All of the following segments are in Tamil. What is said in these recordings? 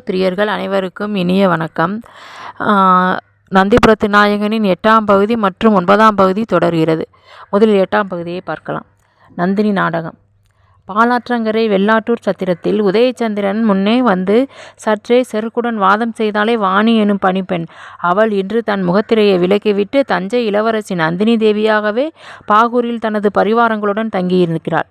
பிரியர்கள் அனைவருக்கும் இனிய வணக்கம். நந்திபுரத்து நாயகனின் 8ஆம் பகுதி மற்றும் 9ஆம் பகுதி தொடர்கிறது. முதலில் 8ஆம் பகுதியை பார்க்கலாம். நந்தினி நாடகம். பாலாற்றங்கரை வெள்ளாட்டூர் சத்திரத்தில் உதயச்சந்திரன் முன்னே வந்து சற்றே செருக்குடன் வாதம் செய்தாலே வாணி எனும் பணிப்பெண். அவள் இன்று தன் முகத்திரையை விலக்கிவிட்டு தஞ்சை இளவரசி நந்தினி தேவியாகவே பாகூரில் தனது பரிவாரங்களுடன் தங்கியிருக்கிறாள்.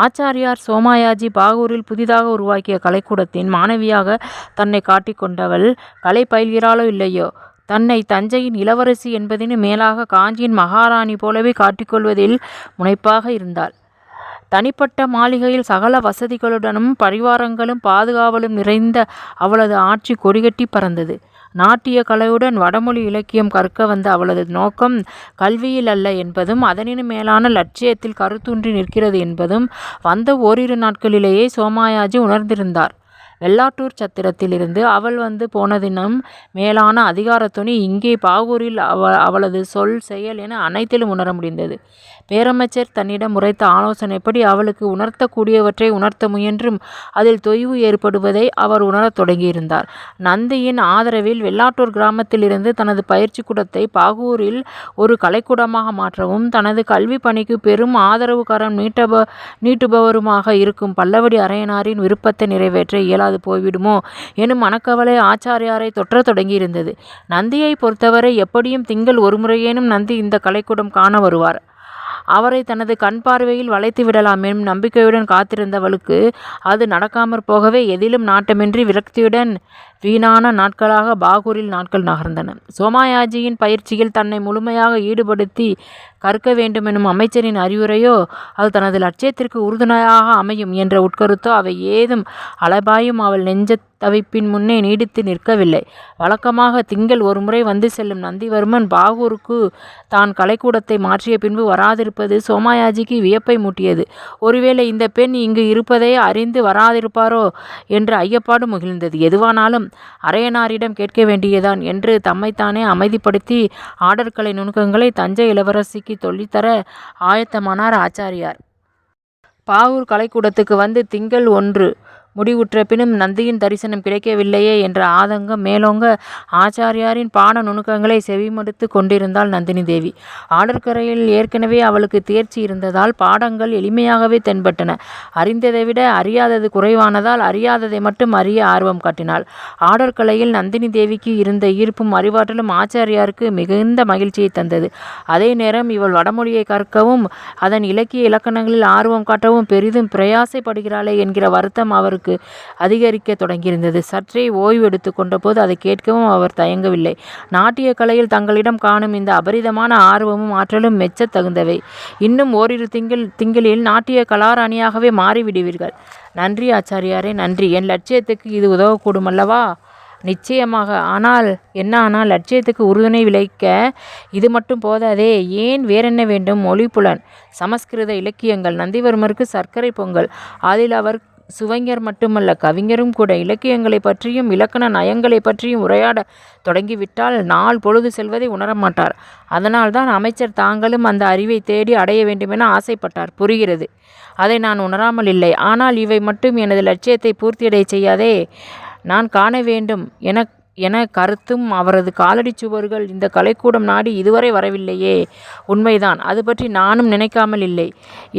ஆச்சாரியார் சோமாயாஜி பாகூரில் புதிதாக உருவாக்கிய கலைக்கூடத்தின் மாணவியாக தன்னை காட்டிக்கொண்டவள் கலை பயில்கிறாளோ இல்லையோ, தன்னை தஞ்சையின் இளவரசி என்பதின் மேலாக காஞ்சியின் மகாராணி போலவே காட்டிக்கொள்வதில் முனைப்பாக இருந்தாள். தனிப்பட்ட மாளிகையில் சகல வசதிகளுடனும் பரிவாரங்களும் பாதுகாவலும் நிறைந்த அவளது ஆட்சி கொடிகட்டி பறந்தது. நாட்டிய கலையுடன் வடமொழி இலக்கியம் கற்க வந்த அவளது நோக்கம் கல்வியில் அல்ல என்பதும் அதனினும் மேலான லட்சியத்தில் கருத்தூன்றி நிற்கிறது என்பதும் வந்த ஓரிரு நாட்களிலேயே சோமாயாஜி உணர்ந்திருந்தார். வெள்ளாட்டூர் சத்திரத்திலிருந்து அவள் வந்து போனதினும் மேலான அதிகாரத்துணி இங்கே பாகூரில் அவளது சொல் செயல் என அனைத்திலும் உணர முடிந்தது. பேரமைச்சர் தன்னிடம் உரைத்த ஆலோசனைப்படி அவளுக்கு உணர்த்தக்கூடியவற்றை உணர்த்த முயன்றும் அதில் தொய்வு ஏற்படுவதை அவர் உணரத் தொடங்கியிருந்தார். நந்தியின் ஆதரவில் வெள்ளாட்டூர் கிராமத்திலிருந்து தனது பயிற்சி கூடத்தை பாகூரில் ஒரு கலைக்கூடமாக மாற்றவும் தனது கல்வி பணிக்கு பெரும் ஆதரவு கரம் நீட்டுபவருமாக இருக்கும் பல்லவடி அரையனாரின் விருப்பத்தை நிறைவேற்ற இயலாது போய்விடுமோ எனும் மனக்கவலை ஆச்சாரியாரை தொற்ற தொடங்கியிருந்தது. நந்தியை பொறுத்தவரை எப்படியும் திங்கள் ஒரு முறையேனும் நந்தி இந்த கலைக்கூடம் காண வருவார். அவரை தனது கண் பார்வையில் வளைத்து விடலாம் எனும் நம்பிக்கையுடன் காத்திருந்தவளுக்கு அது நடக்காமற் போகவே எதிலும் நாட்டமின்றி விரக்தியுடன் வீணான நாட்களாக பாகூரில் நாட்கள் நகர்ந்தன. சோமாயாஜியின் பயிற்சியில் தன்னை முழுமையாக ஈடுபடுத்தி கற்க வேண்டுமெனும் அமைச்சரின் அறிவுரையோ, அது தனது லட்சியத்திற்கு உறுதுணையாக அமையும் என்ற உட்கருத்தோ அவை ஏதும் அலைபாயும் அவள் நெஞ்ச தவிப்பின் முன்னே நீடித்து நிற்கவில்லை. வழக்கமாக திங்கள் ஒரு முறை வந்து செல்லும் நந்திவர்மன் பாகூருக்கு தான் கலைக்கூடத்தை மாற்றிய பின்பு வராதிருப்பது சோமாயாஜிக்கு வியப்பை மூட்டியது. ஒருவேளை இந்த பெண் இங்கு இருப்பதை அறிந்து வராதிருப்பாரோ என்ற ஐயப்பாடு முகிழ்ந்தது. எதுவானாலும் அரையனாரிடம் கேட்க வேண்டியதான் என்று தம்மைத்தானே அமைதிப்படுத்தி ஆடற்கலை நுணுக்கங்களை தஞ்சை இளவரசிக்கு சொல்லித்தர ஆயத்தமானார் ஆச்சாரியார். பாகூர் கலைக்கூடத்துக்கு வந்து திங்கள் 1 முடிவுற்ற பினும் நந்தியின் தரிசனம் கிடைக்கவில்லையே என்ற ஆதங்கம் மேலோங்க ஆச்சாரியாரின் பாட நுணுக்கங்களை செவிமடுத்து கொண்டிருந்தாள் நந்தினி தேவி. ஆடற்கரையில் ஏற்கனவே அவளுக்கு தேர்ச்சி இருந்ததால் பாடங்கள் எளிமையாகவே தென்பட்டன. அறிந்ததை விட அறியாதது குறைவானதால் அறியாததை மட்டும் அறிய ஆர்வம் காட்டினாள். ஆடற்கலையில் நந்தினி தேவிக்கு இருந்த ஈர்ப்பும் அறிவாற்றலும் ஆச்சாரியாருக்கு மிகுந்த மகிழ்ச்சியை தந்தது. அதே நேரம் இவள் வடமொழியை கற்கவும் அதன் இலக்கிய இலக்கணங்களில் ஆர்வம் காட்டவும் பெரிதும் பிரயாசைப்படுகிறாளே என்கிற வருத்தம் அவருக்கு அதிகரிக்க தொடங்கியிருந்தது. சற்றே ஓய்வு எடுத்து கொண்ட போது அதை கேட்கவும் அவர் தயங்கவில்லை. நாட்டிய கலையில் தங்களிடம் காணும் இந்த அபரிதமான ஆர்வமும் ஆற்றலும் மெச்சத் தகுந்தவை. இன்னும் ஓரிரு திங்களில் நாட்டிய கலாராணியாகவே மாறிவிடுவீர்கள். நன்றி ஆச்சாரியாரே, நன்றி. என் லட்சியத்துக்கு இது உதவக்கூடும் அல்லவா? நிச்சயமாக. ஆனால் லட்சியத்துக்கு உறுதுணை விளைக்க இது மட்டும் போதாதே? ஏன், வேறென்ன வேண்டும்? மொழிப்புலன், சமஸ்கிருத இலக்கியங்கள். நந்திவர்மருக்கு சர்க்கரை பொங்கல். அதில் அவர் சுவைஞர் மட்டுமல்ல, கவிஞரும் கூட. இலக்கியங்களை பற்றியும் இலக்கண நயங்களை பற்றியும் உரையாட தொடங்கிவிட்டால் நாள் பொழுது செல்வதை உணரமாட்டார். அதனால்தான் அமைச்சர் தாங்களும் அந்த அறிவை தேடி அடைய வேண்டுமென ஆசைப்பட்டார். புரிகிறது. அதை நான் உணராமல் இல்லை. ஆனால் இவை மட்டும் எனது லட்சியத்தை பூர்த்தியடைய செய்யாதே. நான் காண வேண்டும் என கருத்தும் அவரது காலடி சுவர்கள் இந்த கலைக்கூடம் நாடி இதுவரை வரவில்லையே. உண்மைதான். அது பற்றி நானும் நினைக்காமல் இல்லை.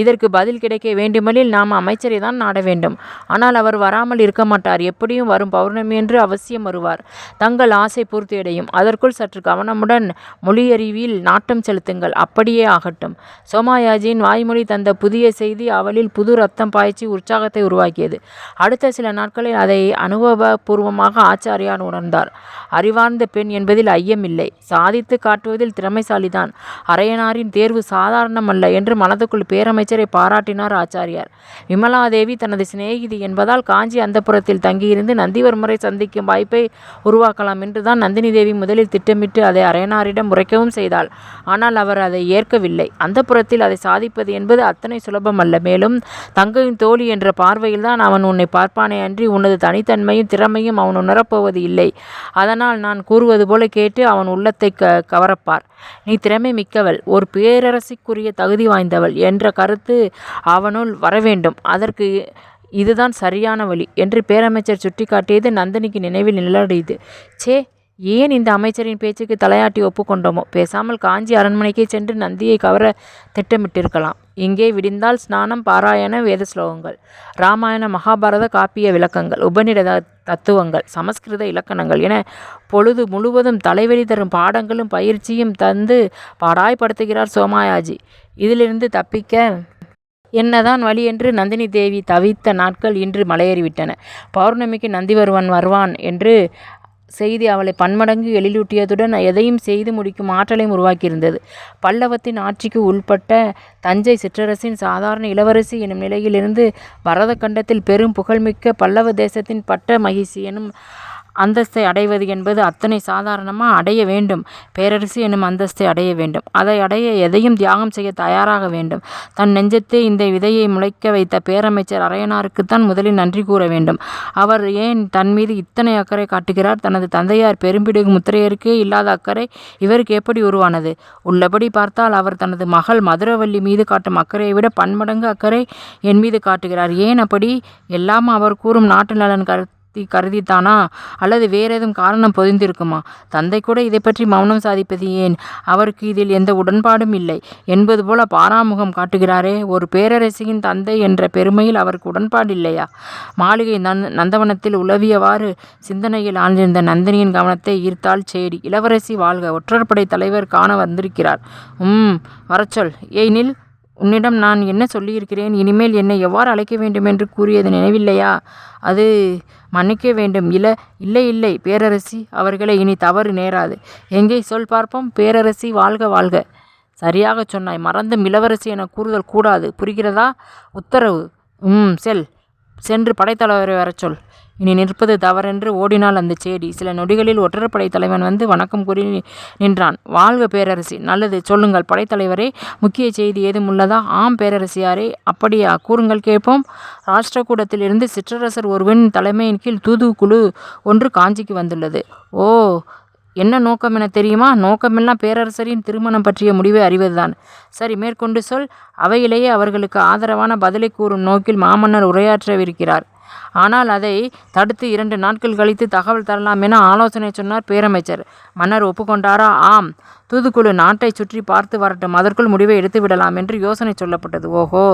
இதற்கு பதில் கிடைக்க வேண்டுமெனில் நாம் அமைச்சரை தான் நாட வேண்டும். ஆனால் அவர் வராமல் இருக்க மாட்டார். எப்படியும் வரும் பௌர்ணமியன்று அவசியம் வருவார். தங்கள் ஆசை பூர்த்தியடையும். அதற்குள் சற்று கவனமுடன் மொழியறிவில் நாட்டம் செலுத்துங்கள். அப்படியே ஆகட்டும். சோமாயாஜியின் வாய்மொழி தந்த புதிய செய்தி அவளில் புது ரத்தம் பாய்ச்சி உற்சாகத்தை உருவாக்கியது. அடுத்த சில நாட்களில் அதை அனுபவபூர்வமாக ஆச்சாரியார் உணர்ந்தார். அறிவார்ந்த பெண் என்பதில் ஐயமில்லை. சாதித்து காட்டுவதில் திறமைசாலிதான். அரையனாரின் தேர்வு சாதாரணமல்ல என்று மனதுக்குள் பேரமைச்சரை பாராட்டினார் ஆச்சாரியார். விமலாதேவி தனது சிநேகிதி என்பதால் காஞ்சி அந்தப்புரத்தில் தங்கியிருந்து நந்திவர்மரை சந்திக்கும் வாய்ப்பை உருவாக்கலாம் என்றுதான் நந்தினி தேவி முதலில் திட்டமிட்டு அதை அரையனாரிடம் உரைக்கவும் செய்தாள். ஆனால் அவர் அதை ஏற்கவில்லை. அந்தப்புரத்தில் அதை சாதிப்பது என்பது அத்தனை சுலபமல்ல. மேலும் தங்கையின் தோழி என்ற பார்வையில்தான் அவன் உன்னை பார்ப்பானே அன்றி உனது தனித்தன்மையும் திறமையும் அவன் உணரப்போவது இல்லை. அதனால் நான் கூறுவது போல கேட்டு அவன் உள்ளத்தை கவரப்பார். நீ திறமை மிக்கவள், ஒரு பேரரசிக்குரிய தகுதி வாய்ந்தவள் என்ற கருத்து அவனுள் வரவேண்டும். அதற்கு இதுதான் சரியான வழி என்று பேரமைச்சர் சுட்டிக்காட்டியது நந்தினிக்கு நினைவில் நிழலாடியது. சே, ஏன் இந்த அமைச்சரின் பேச்சுக்கு தலையாட்டி ஒப்புக்கொண்டோமோ? பேசாமல் காஞ்சி அரண்மனைக்கே சென்று நந்தியை கவர திட்டமிட்டிருக்கலாம். இங்கே விடிந்தால் ஸ்நானம், பாராயண, வேத ஸ்லோகங்கள், இராமாயண மகாபாரத காப்பிய விளக்கங்கள், உபநிடத தத்துவங்கள், சமஸ்கிருத இலக்கணங்கள் என பொழுது முழுவதும் தலைவலி தரும் பாடங்களும் பயிற்சியும் தந்து பாடாய்படுத்துகிறார் சோமாயாஜி. இதிலிருந்து தப்பிக்க என்னதான் வழி என்று நந்தினி தேவி தவித்த நாட்கள் இன்று மலையேறிவிட்டன. பௌர்ணமிக்கு நந்திவர்மன் வருவான் என்று செய்தி அவளை பன்மடங்கு எழிலூட்டியதுடன் எதையும் செய்து முடிக்கும் ஆற்றலையும் உருவாக்கியிருந்தது. பல்லவத்தின் ஆட்சிக்கு உள்பட்ட தஞ்சை சிற்றரசின் சாதாரண இளவரசி எனும் நிலையிலிருந்து பரத கண்டத்தில் பெரும் புகழ்மிக்க பல்லவ தேசத்தின் பட்ட மகிழ்ச்சி எனும் அந்தஸ்தை அடைவது என்பது அத்தனை சாதாரணமாக? அடைய வேண்டும். பேரரசு எனும் அந்தஸ்தை அடைய வேண்டும். அதை அடைய எதையும் தியாகம் செய்ய தயாராக வேண்டும். தன் நெஞ்சத்தே இந்த விதையை முளைக்க வைத்த பேரமைச்சர் அரையனாருக்குத்தான் முதலில் நன்றி கூற வேண்டும். அவர் ஏன் தன் மீது இத்தனை அக்கறை காட்டுகிறார்? தனது தந்தையார் பெரும்பிடுகு முத்திரையருக்கே இல்லாத அக்கறை இவருக்கு எப்படி உருவானது? உள்ளபடி பார்த்தால் அவர் தனது மகள் மதுரவல்லி மீது காட்டும் அக்கறையை விட பன்மடங்கு அக்கறை என் மீது காட்டுகிறார். ஏன் அப்படி? எல்லாம் அவர் கூறும் நாட்டு நலன் கருதித்தானா? அல்லது வேறேதும் காரணம் பொதிந்திருக்குமா? தந்தை கூட இதை பற்றி மௌனம் சாதிப்பது ஏன்? அவருக்கு இதில் எந்த உடன்பாடும் இல்லை என்பது போல பாராமுகம் காட்டுகிறாரே. ஒரு பேரரசியின் தந்தை என்ற பெருமையில் அவருக்கு உடன்பாடு இல்லையா? மாளிகை நந்தவனத்தில் உலவியவாறு சிந்தனையில் ஆழ்ந்திருந்த நந்தினியின் கவனத்தை ஈர்த்தாள் சேடி. இளவரசி வாழ்க! ஒற்றற்படை தலைவர் காண வந்திருக்கிறார். வரச்சொல். ஏய் நில், உன்னிடம் நான் என்ன சொல்லியிருக்கிறேன்? இனிமேல் என்னை எவ்வாறு அழைக்க வேண்டும் என்று கூறியது நினைவில்லையா? அது மன்னிக்க வேண்டும். இல்லை பேரரசி அவர்களை இனி தவறு நேராது. எங்கே சொல் பார்ப்போம். பேரரசி வாழ்க வாழ்க. சரியாக சொன்னாய். மறந்தும் இளவரசி என கூறுதல் கூடாது. புரிகிறதா? உத்தரவு. சென்று படைத்தலைவரை வரச் சொல். இனி நிற்பது தவறென்று ஓடினாள் அந்த சேடி. சில நொடிகளில் ஒற்றற்படை தலைவன் வந்து வணக்கம் கூறி நின்றான். வாழ்க பேரரசி. நல்லது, சொல்லுங்கள் படைத்தலைவரே. முக்கிய செய்தி ஏதும் உள்ளதா? ஆம் பேரரசியாரே. அப்படியா? கூறுங்கள் கேட்போம். ராஷ்டிரகூடத்திலிருந்து சிற்றரசர் ஒருவன் தலைமையின் கீழ் தூதுக்குழு ஒன்று காஞ்சிக்கு வந்துள்ளது. ஓ, என்ன நோக்கம் என தெரியுமா? நோக்கமெல்லாம் பேரரசரின் திருமணம் பற்றிய முடிவை அறிவதுதான். சரி, மேற்கொண்டு சொல். அவையிலேயே அவர்களுக்கு ஆதரவான பதிலை கூறும் நோக்கில் மாமன்னர் உரையாற்றவிருக்கிறார். ஆனால் அதை தடுத்து 2 நாட்கள் கழித்து தகவல் தரலாம் என ஆலோசனை சொன்னார் பேரமைச்சர். மன்னர் ஒப்புக்கொண்டாரா? ஆம். தூதுக்குழு நாட்டை சுற்றி பார்த்து வரட்டும், அதற்குள் முடிவை எடுத்து விடலாம் என்று யோசனை சொல்லப்பட்டது. ஓஹோ,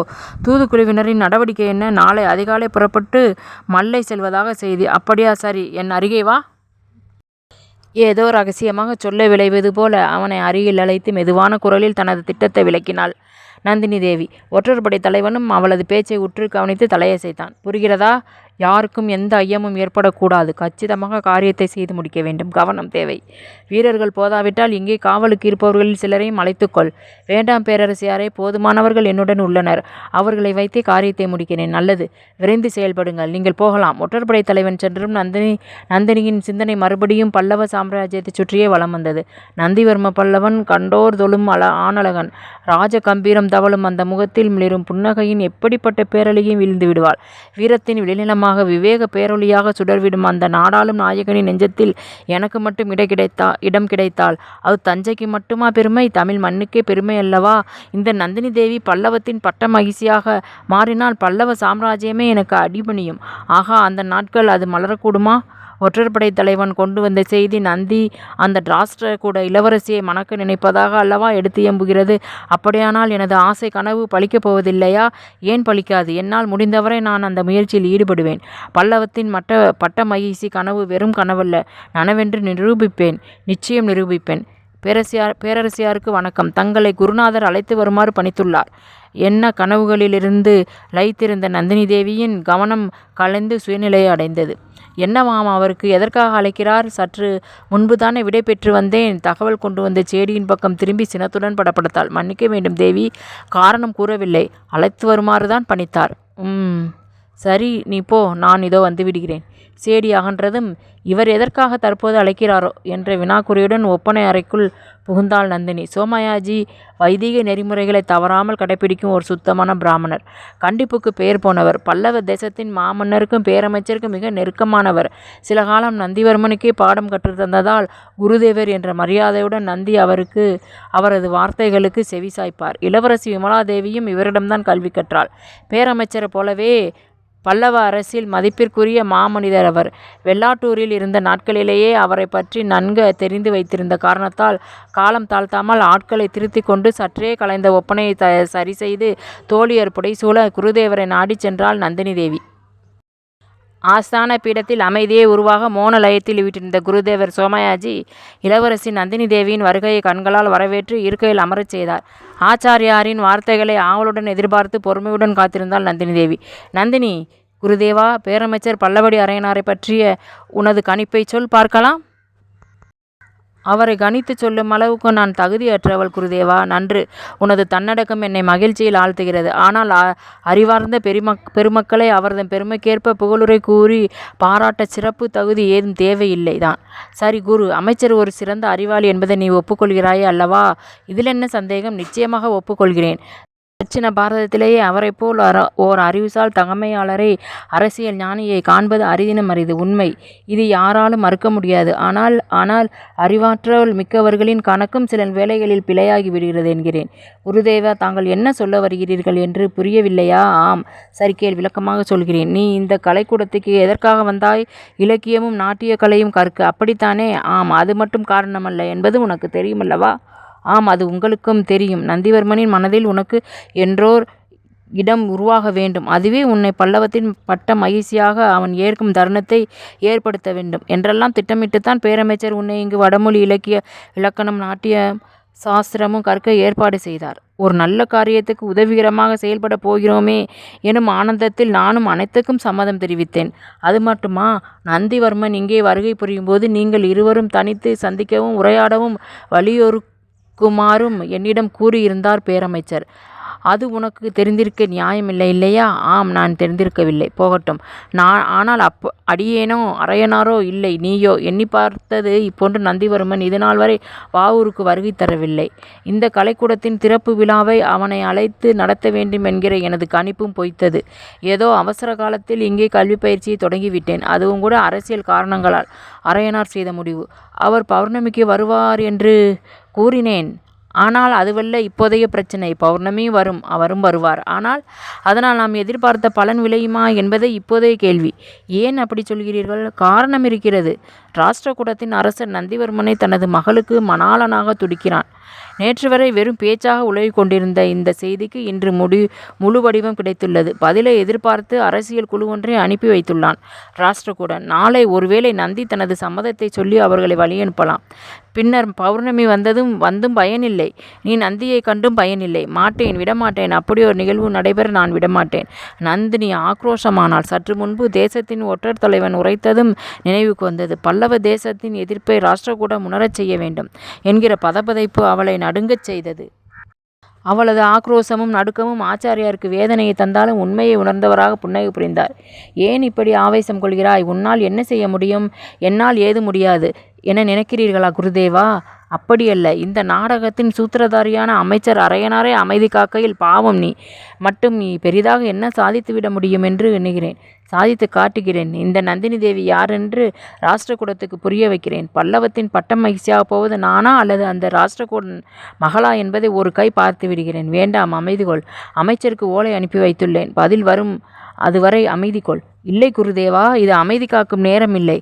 தூதுக்குழுவினரின் நடவடிக்கை என்ன? நாளை அதிகாலை புறப்பட்டு மல்லை செல்வதாக செய்தி. அப்படியா? சரி, என் அருகே வா. ஏதோ ரகசியமாக சொல்ல விளைவது போல அவனை அருகில் அழைத்து மெதுவான குரலில் தனது திட்டத்தை விளக்கினாள் நந்தினி தேவி. ஒற்றற்படை தலைவனும் அவளது பேச்சை உற்று கவனித்து தலையசைத்தான். புரிகிறதா? யாருக்கும் எந்த ஐயமும் ஏற்படக்கூடாது. கச்சிதமாக காரியத்தை செய்து முடிக்க வேண்டும். கவனம் தேவை. வீரர்கள் போதாவிட்டால் இங்கே காவலுக்கு இருப்பவர்களில் சிலரையும் அழைத்துக்கொள். வேண்டாம் பேரரசியாரே, போதுமானவர்கள் என்னுடன் உள்ளனர். அவர்களை வைத்தே காரியத்தை முடிக்கிறேன். நல்லது, விரைந்து செயல்படுங்கள். நீங்கள் போகலாம். ஒற்றற்படை தலைவன் சென்றும் நந்தினியின் சிந்தனை மறுபடியும் பல்லவ சாம்ராஜ்யத்தை சுற்றியே வலம் வந்தது. நந்திவர்ம பல்லவன் கண்டோர் தொழும் ஆனழகன். ராஜ கம்பீரம் தவழும் அந்த முகத்தில் மிளிரும் புன்னகையின் எப்படிப்பட்ட பேரொளியும் வீழ்ந்து விடுவாள். வீரத்தின் விளைநிலமாக விவேக பேரொளியாக சுடர்விடும் அந்த நாடாளும் நாயகனின் நெஞ்சத்தில் எனக்கு மட்டும் இடம் கிடைத்தால் அது தஞ்சைக்கு மட்டுமா பெருமை? தமிழ் மண்ணுக்கே பெருமை அல்லவா? இந்த நந்தினி தேவி பல்லவத்தின் பட்ட மகிழ்ச்சியாக மாறினால் பல்லவ சாம்ராஜ்யமே எனக்கு அடிபணியும். ஆகா, அந்த நாட்கள் அது மலரக்கூடுமா? ஒற்றற்படை தலைவன் கொண்டு வந்த செய்தி நந்தி அந்த ராஷ்டிரகூட இளவரசியை மணக்க நினைப்பதாக அல்லவா எடுத்து எம்புகிறது. அப்படியானால் எனது ஆசை கனவு பலிக்கப் போவதில்லையா? ஏன் பலிக்காது? என்னால் முடிந்தவரை நான் அந்த முயற்சியில் ஈடுபடுவேன். பல்லவத்தின் பட்ட மகிழ்ச்சி கனவு வெறும் கனவல்ல, நனவென்று நிரூபிப்பேன். நிச்சயம் நிரூபிப்பேன். பேரரசியாருக்கு வணக்கம். தங்களை குருநாதர் அழைத்து வருமாறு பணித்துள்ளார். என்ன கனவுகளிலிருந்து லயித்திருந்த நந்தினி தேவியின் கவனம் கலைந்து சுயநிலையை அடைந்தது. என்னவாம் அவருக்கு? எதற்காக அழைக்கிறார்? சற்று முன்புதானே விடை பெற்று வந்தேன். தகவல் கொண்டு வந்த சேடியின் பக்கம் திரும்பி சினத்துடன் படப்படுத்தாள். மன்னிக்க வேண்டும் தேவி, காரணம் கூறவில்லை. அழைத்து வருமாறுதான் பணித்தார். சரி, நீ போ, நான் இதோ வந்து விடுகிறேன். சேடி அகன்றதும் இவர் எதற்காக தற்போது அழைக்கிறாரோ என்ற வினாக்குறியுடன் ஒப்பனை அறைக்குள் புகுந்தாள் நந்தினி. சோமயாஜி வைதிக நெறிமுறைகளை தவறாமல் கடைபிடிக்கும் ஒரு சுத்தமான பிராமணர். கண்டிப்புக்கு பெயர் போனவர். பல்லவ தேசத்தின் மாமன்னருக்கும் பேரமைச்சருக்கும் மிக நெருக்கமானவர். சில காலம் நந்திவர்மனுக்கே பாடம் கற்றுத்தந்ததால் குருதேவர் என்ற மரியாதையுடன் நந்தி அவரது வார்த்தைகளுக்கு செவிசாய்ப்பார். இளவரசி விமலாதேவியும் இவரிடம்தான் கல்வி கற்றாள். பேரமைச்சரை போலவே பல்லவ அரசில் மதிப்பிற்குரிய மாமனிதர் அவர். வெள்ளாட்டூரில் இருந்த நாட்களிலேயே அவரை பற்றி நன்கு தெரிந்து வைத்திருந்த காரணத்தால் காலம் தாழ்த்தாமல் ஆட்களை திருத்தி கொண்டு சற்றே கலைந்த ஒப்பனையை சரி செய்து தோழியர் புடைசூழ குருதேவரை நாடிச் சென்றாள் நந்தினி தேவி. ஆஸ்தான பீடத்தில் அமைதியை உருவாக மோன லயத்தில் விட்டிருந்த குருதேவர் சோமயாஜி இளவரசி நந்தினி தேவியின் வருகையை கண்களால் வரவேற்று இருக்கையில் அமரச் செய்தார். ஆச்சாரியாரின் வார்த்தைகளை ஆவலுடன் எதிர்பார்த்து பொறுமையுடன் காத்திருந்தாள் நந்தினி தேவி. நந்தினி, குருதேவா, பேரமைச்சர் பல்லவடி அரையனாரை பற்றிய உனது கணிப்பை சொல் பார்க்கலாம். அவரை கணித்து சொல்லும் அளவுக்கு நான் தகுதியற்றவள் குருதேவா. நன்று, உனது தன்னடக்கம் என்னை மகிழ்ச்சியில் ஆழ்த்துகிறது. ஆனால் அறிவார்ந்த பெருமக்களை அவர்தம் பெருமைக்கேற்ப புகழுரை கூறி பாராட்ட சிறப்பு தகுதி ஏதும் தேவையில்லை தான். சரி குரு, அமைச்சர் ஒரு சிறந்த அறிவாளி என்பதை நீ ஒப்புக்கொள்கிறாயே அல்லவா? இதில் என்ன சந்தேகம்? நிச்சயமாக ஒப்புக்கொள்கிறேன். தட்சிண பாரதத்திலேயே அவரை போல் ஓர் அறிவுசால் தகமையாளரை, அரசியல் ஞானியை காண்பது அரிதினும் அரிது. உண்மை, இது யாராலும் மறுக்க முடியாது. ஆனால் அறிவாற்றல் மிக்கவர்களின் கணக்கும் சில வேளைகளில் பிழையாகி விடுகிறது என்கிறேன். குருதேவா, தாங்கள் என்ன சொல்ல வருகிறீர்கள் என்று புரியவில்லையா? ஆம், சரி கேள், விளக்கமாக சொல்கிறேன். நீ இந்த கலைக்கூடத்துக்கு எதற்காக வந்தாய்? இலக்கியமும் நாட்டிய கலையும் கற்க, அப்படித்தானே? ஆம், அது மட்டும் காரணமல்ல என்பது உனக்கு தெரியுமல்லவா? ஆம், அது உங்களுக்கும் தெரியும். நந்திவர்மனின் மனதில் உனக்கு என்றோர் இடம் உருவாக வேண்டும். அதுவே உன்னை பல்லவத்தின் பட்ட மகிழ்ச்சியாக அவன் ஏற்கும் தருணத்தை ஏற்படுத்த வேண்டும் என்றெல்லாம் திட்டமிட்டுத்தான் பேரமைச்சர் உன்னை இங்கு வடமொழி இலக்கிய இலக்கணம் நாட்டிய சாஸ்திரமும் கற்க ஏற்பாடு செய்தார். ஒரு நல்ல காரியத்துக்கு உதவிகரமாக செயல்பட போகிறோமே எனும் ஆனந்தத்தில் நானும் அனைத்துக்கும் சம்மதம் தெரிவித்தேன். அது மட்டுமா, நந்திவர்மன் இங்கே வருகை புரியும் போது நீங்கள் இருவரும் தனித்து சந்திக்கவும் உரையாடவும் வலியுறுக்குமாறும் என்னிடம் கூறியிருந்தார் பேரமைச்சர். அது உனக்கு தெரிந்திருக்க நியாயமில்லை இல்லையா? ஆம், நான் தெரிந்திருக்கவில்லை. போகட்டும். ஆனால் அடியேனோ அரையனாரோ இல்லை நீயோ எண்ணி பார்த்தது இப்போன்று நந்திவர்மன் இதுநாள் வரை வாவூருக்கு வருகை தரவில்லை. இந்த கலைக்கூடத்தின் திறப்பு விழாவை அவனை அழைத்து நடத்த வேண்டும் என்கிற எனது கணிப்பும் பொய்த்தது. ஏதோ அவசர காலத்தில் இங்கே கல்வி பயிற்சியை தொடங்கிவிட்டேன். அதுவும் கூட அரசியல் காரணங்களால் அரையனார் செய்த முடிவு. அவர் பௌர்ணமிக்கு வருவார் என்று கூறினேன். ஆனால் அதுவல்ல இப்போதைய பிரச்சனை. பௌர்ணமி வரும், அவரும் வருவார். ஆனால் அதனால் நாம் எதிர்பார்த்த பலன் விளையுமா என்பதே இப்போதைய கேள்வி. ஏன் அப்படி சொல்கிறீர்கள்? காரணம் இருக்கிறது. ராஷ்டிரகூடத்தின் அரசர் நந்திவர்மனை தனது மகளுக்கு மணாளனாக துடிக்கிறான். நேற்று வரை வெறும் பேச்சாக உலகிக் கொண்டிருந்த இந்த செய்திக்கு இன்று முழு வடிவம் கிடைத்துள்ளது. பதிலை எதிர்பார்த்து அரசியல் குழு ஒன்றை அனுப்பி வைத்துள்ளான் ராஷ்டிரகூடன். நாளை ஒருவேளை நந்தி தனது சம்மதத்தை சொல்லி அவர்களை வழியனுப்பலாம். பின்னர் பௌர்ணமி வந்தும் பயனில்லை. நீ நந்தியை கண்டும் பயனில்லை. மாட்டேன், விடமாட்டேன். அப்படி ஒரு நிகழ்வு நடைபெற நான் விடமாட்டேன். நந்தினி ஆக்ரோஷமானாள். சற்று முன்பு தேசத்தின் ஒற்றர் தலைவன் உரைத்ததும் நினைவுக்கு வந்தது. பல்லவ தேசத்தின் எதிர்ப்பை ராஷ்டிரகூடம் உணரச் செய்ய வேண்டும் என்கிற பதபதைப்பு அவளை நடுங்கச் செய்தது. அவளது ஆக்ரோசமும் நடுக்கமும் ஆச்சாரியாருக்கு வேதனையை தந்தாலும் உண்மையை உணர்ந்தவராக புன்னகை புரிந்தார். ஏன் இப்படி ஆவேசம் கொள்கிறாய்? உன்னால் என்ன செய்ய முடியும்? என்னால் ஏது முடியாது என நினைக்கிறீர்களா குருதேவா? அப்படியல்ல. இந்த நாடகத்தின் சூத்திரதாரியான அமைச்சர் அரையனாரை அமைதி காக்கையில் பாவம் நீ பெரிதாக என்ன சாதித்துவிட முடியும் என்று எண்ணுகிறேன். சாதித்து காட்டுகிறேன். இந்த நந்தினி தேவி யாரென்று ராஷ்டிரகூடத்துக்கு புரிய வைக்கிறேன். பல்லவத்தின் பட்டம் மகிழ்ச்சியாக போவது நானா அல்லது அந்த ராஷ்டிரகூடன் மகளா என்பதை ஒரு கை பார்த்து விடுகிறேன். வேண்டாம், அமைதிகொள். அமைச்சருக்கு ஓலை அனுப்பி வைத்துள்ளேன். பதில் வரும் அதுவரை அமைதிகொள். இல்லை குருதேவா, இது அமைதி காக்கும் நேரம் இல்லை.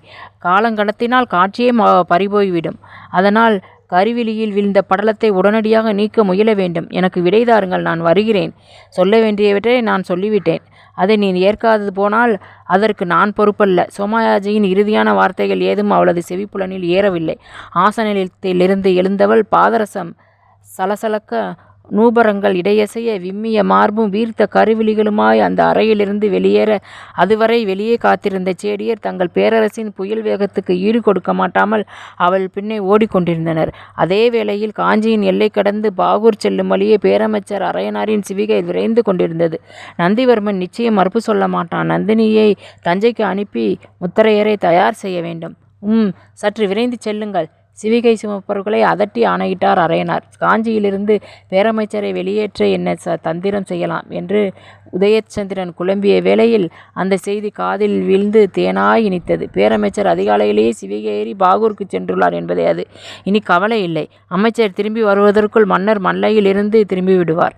காலங்கடத்தினால் காட்சியே பறிபோய்விடும். அதனால் கருவிழியில் விழுந்த படலத்தை உடனடியாக நீக்க முயல வேண்டும். எனக்கு விடை தாருங்கள், நான் வருகிறேன். சொல்ல வேண்டியவற்றை நான் சொல்லிவிட்டேன். அதை நீ ஏற்காது போனால் அதற்கு நான் பொறுப்பல்ல. சோமயாஜியின் இறுதியான வார்த்தைகள் ஏதும் அவளது செவிப்புலனில் ஏறவில்லை. ஆசனத்திலிருந்து எழுந்தவள் பாதரசம் சலசலக்க நூபரங்கள் இடையசைய விம்மிய மார்பும் வீர்த்த கருவிழிகளுமாய் அந்த அறையிலிருந்து வெளியேற அதுவரை வெளியே காத்திருந்த சேடியர் தங்கள் பேரரசின் புயல் வேகத்துக்கு ஈடு கொடுக்க மாட்டாமல் அவள் பின்னே ஓடிக்கொண்டிருந்தனர். அதே வேளையில் காஞ்சியின் எல்லை கடந்து பாகூர் செல்லும் வழியே பேரமைச்சர் அரையனாரின் சிவிகை விரைந்து கொண்டிருந்தது. நந்திவர்மன் நிச்சயம் மறுப்பு சொல்ல மாட்டான். நந்தினியை தஞ்சைக்கு அனுப்பி முத்தரையரை தயார் செய்ய வேண்டும். சற்று விரைந்து செல்லுங்கள். சிவிகை சுமப்பவர்களை அதட்டி ஆணையிட்டார் அரையனார். காஞ்சியிலிருந்து பேரமைச்சரை வெளியேற்ற என்ன தந்திரம் செய்யலாம் என்று உதயச்சந்திரன் குழம்பிய வேளையில் அந்த செய்தி காதில் வீழ்ந்து தேனாய் இனித்தது. பேரமைச்சர் அதிகாலையிலேயே சிவிகை ஏறி பாகூருக்கு சென்றுள்ளார் என்பதே அது. இனி கவலை இல்லை. அமைச்சர் திரும்பி வருவதற்குள் மன்னர் மல்லையில் இருந்து திரும்பி விடுவார்.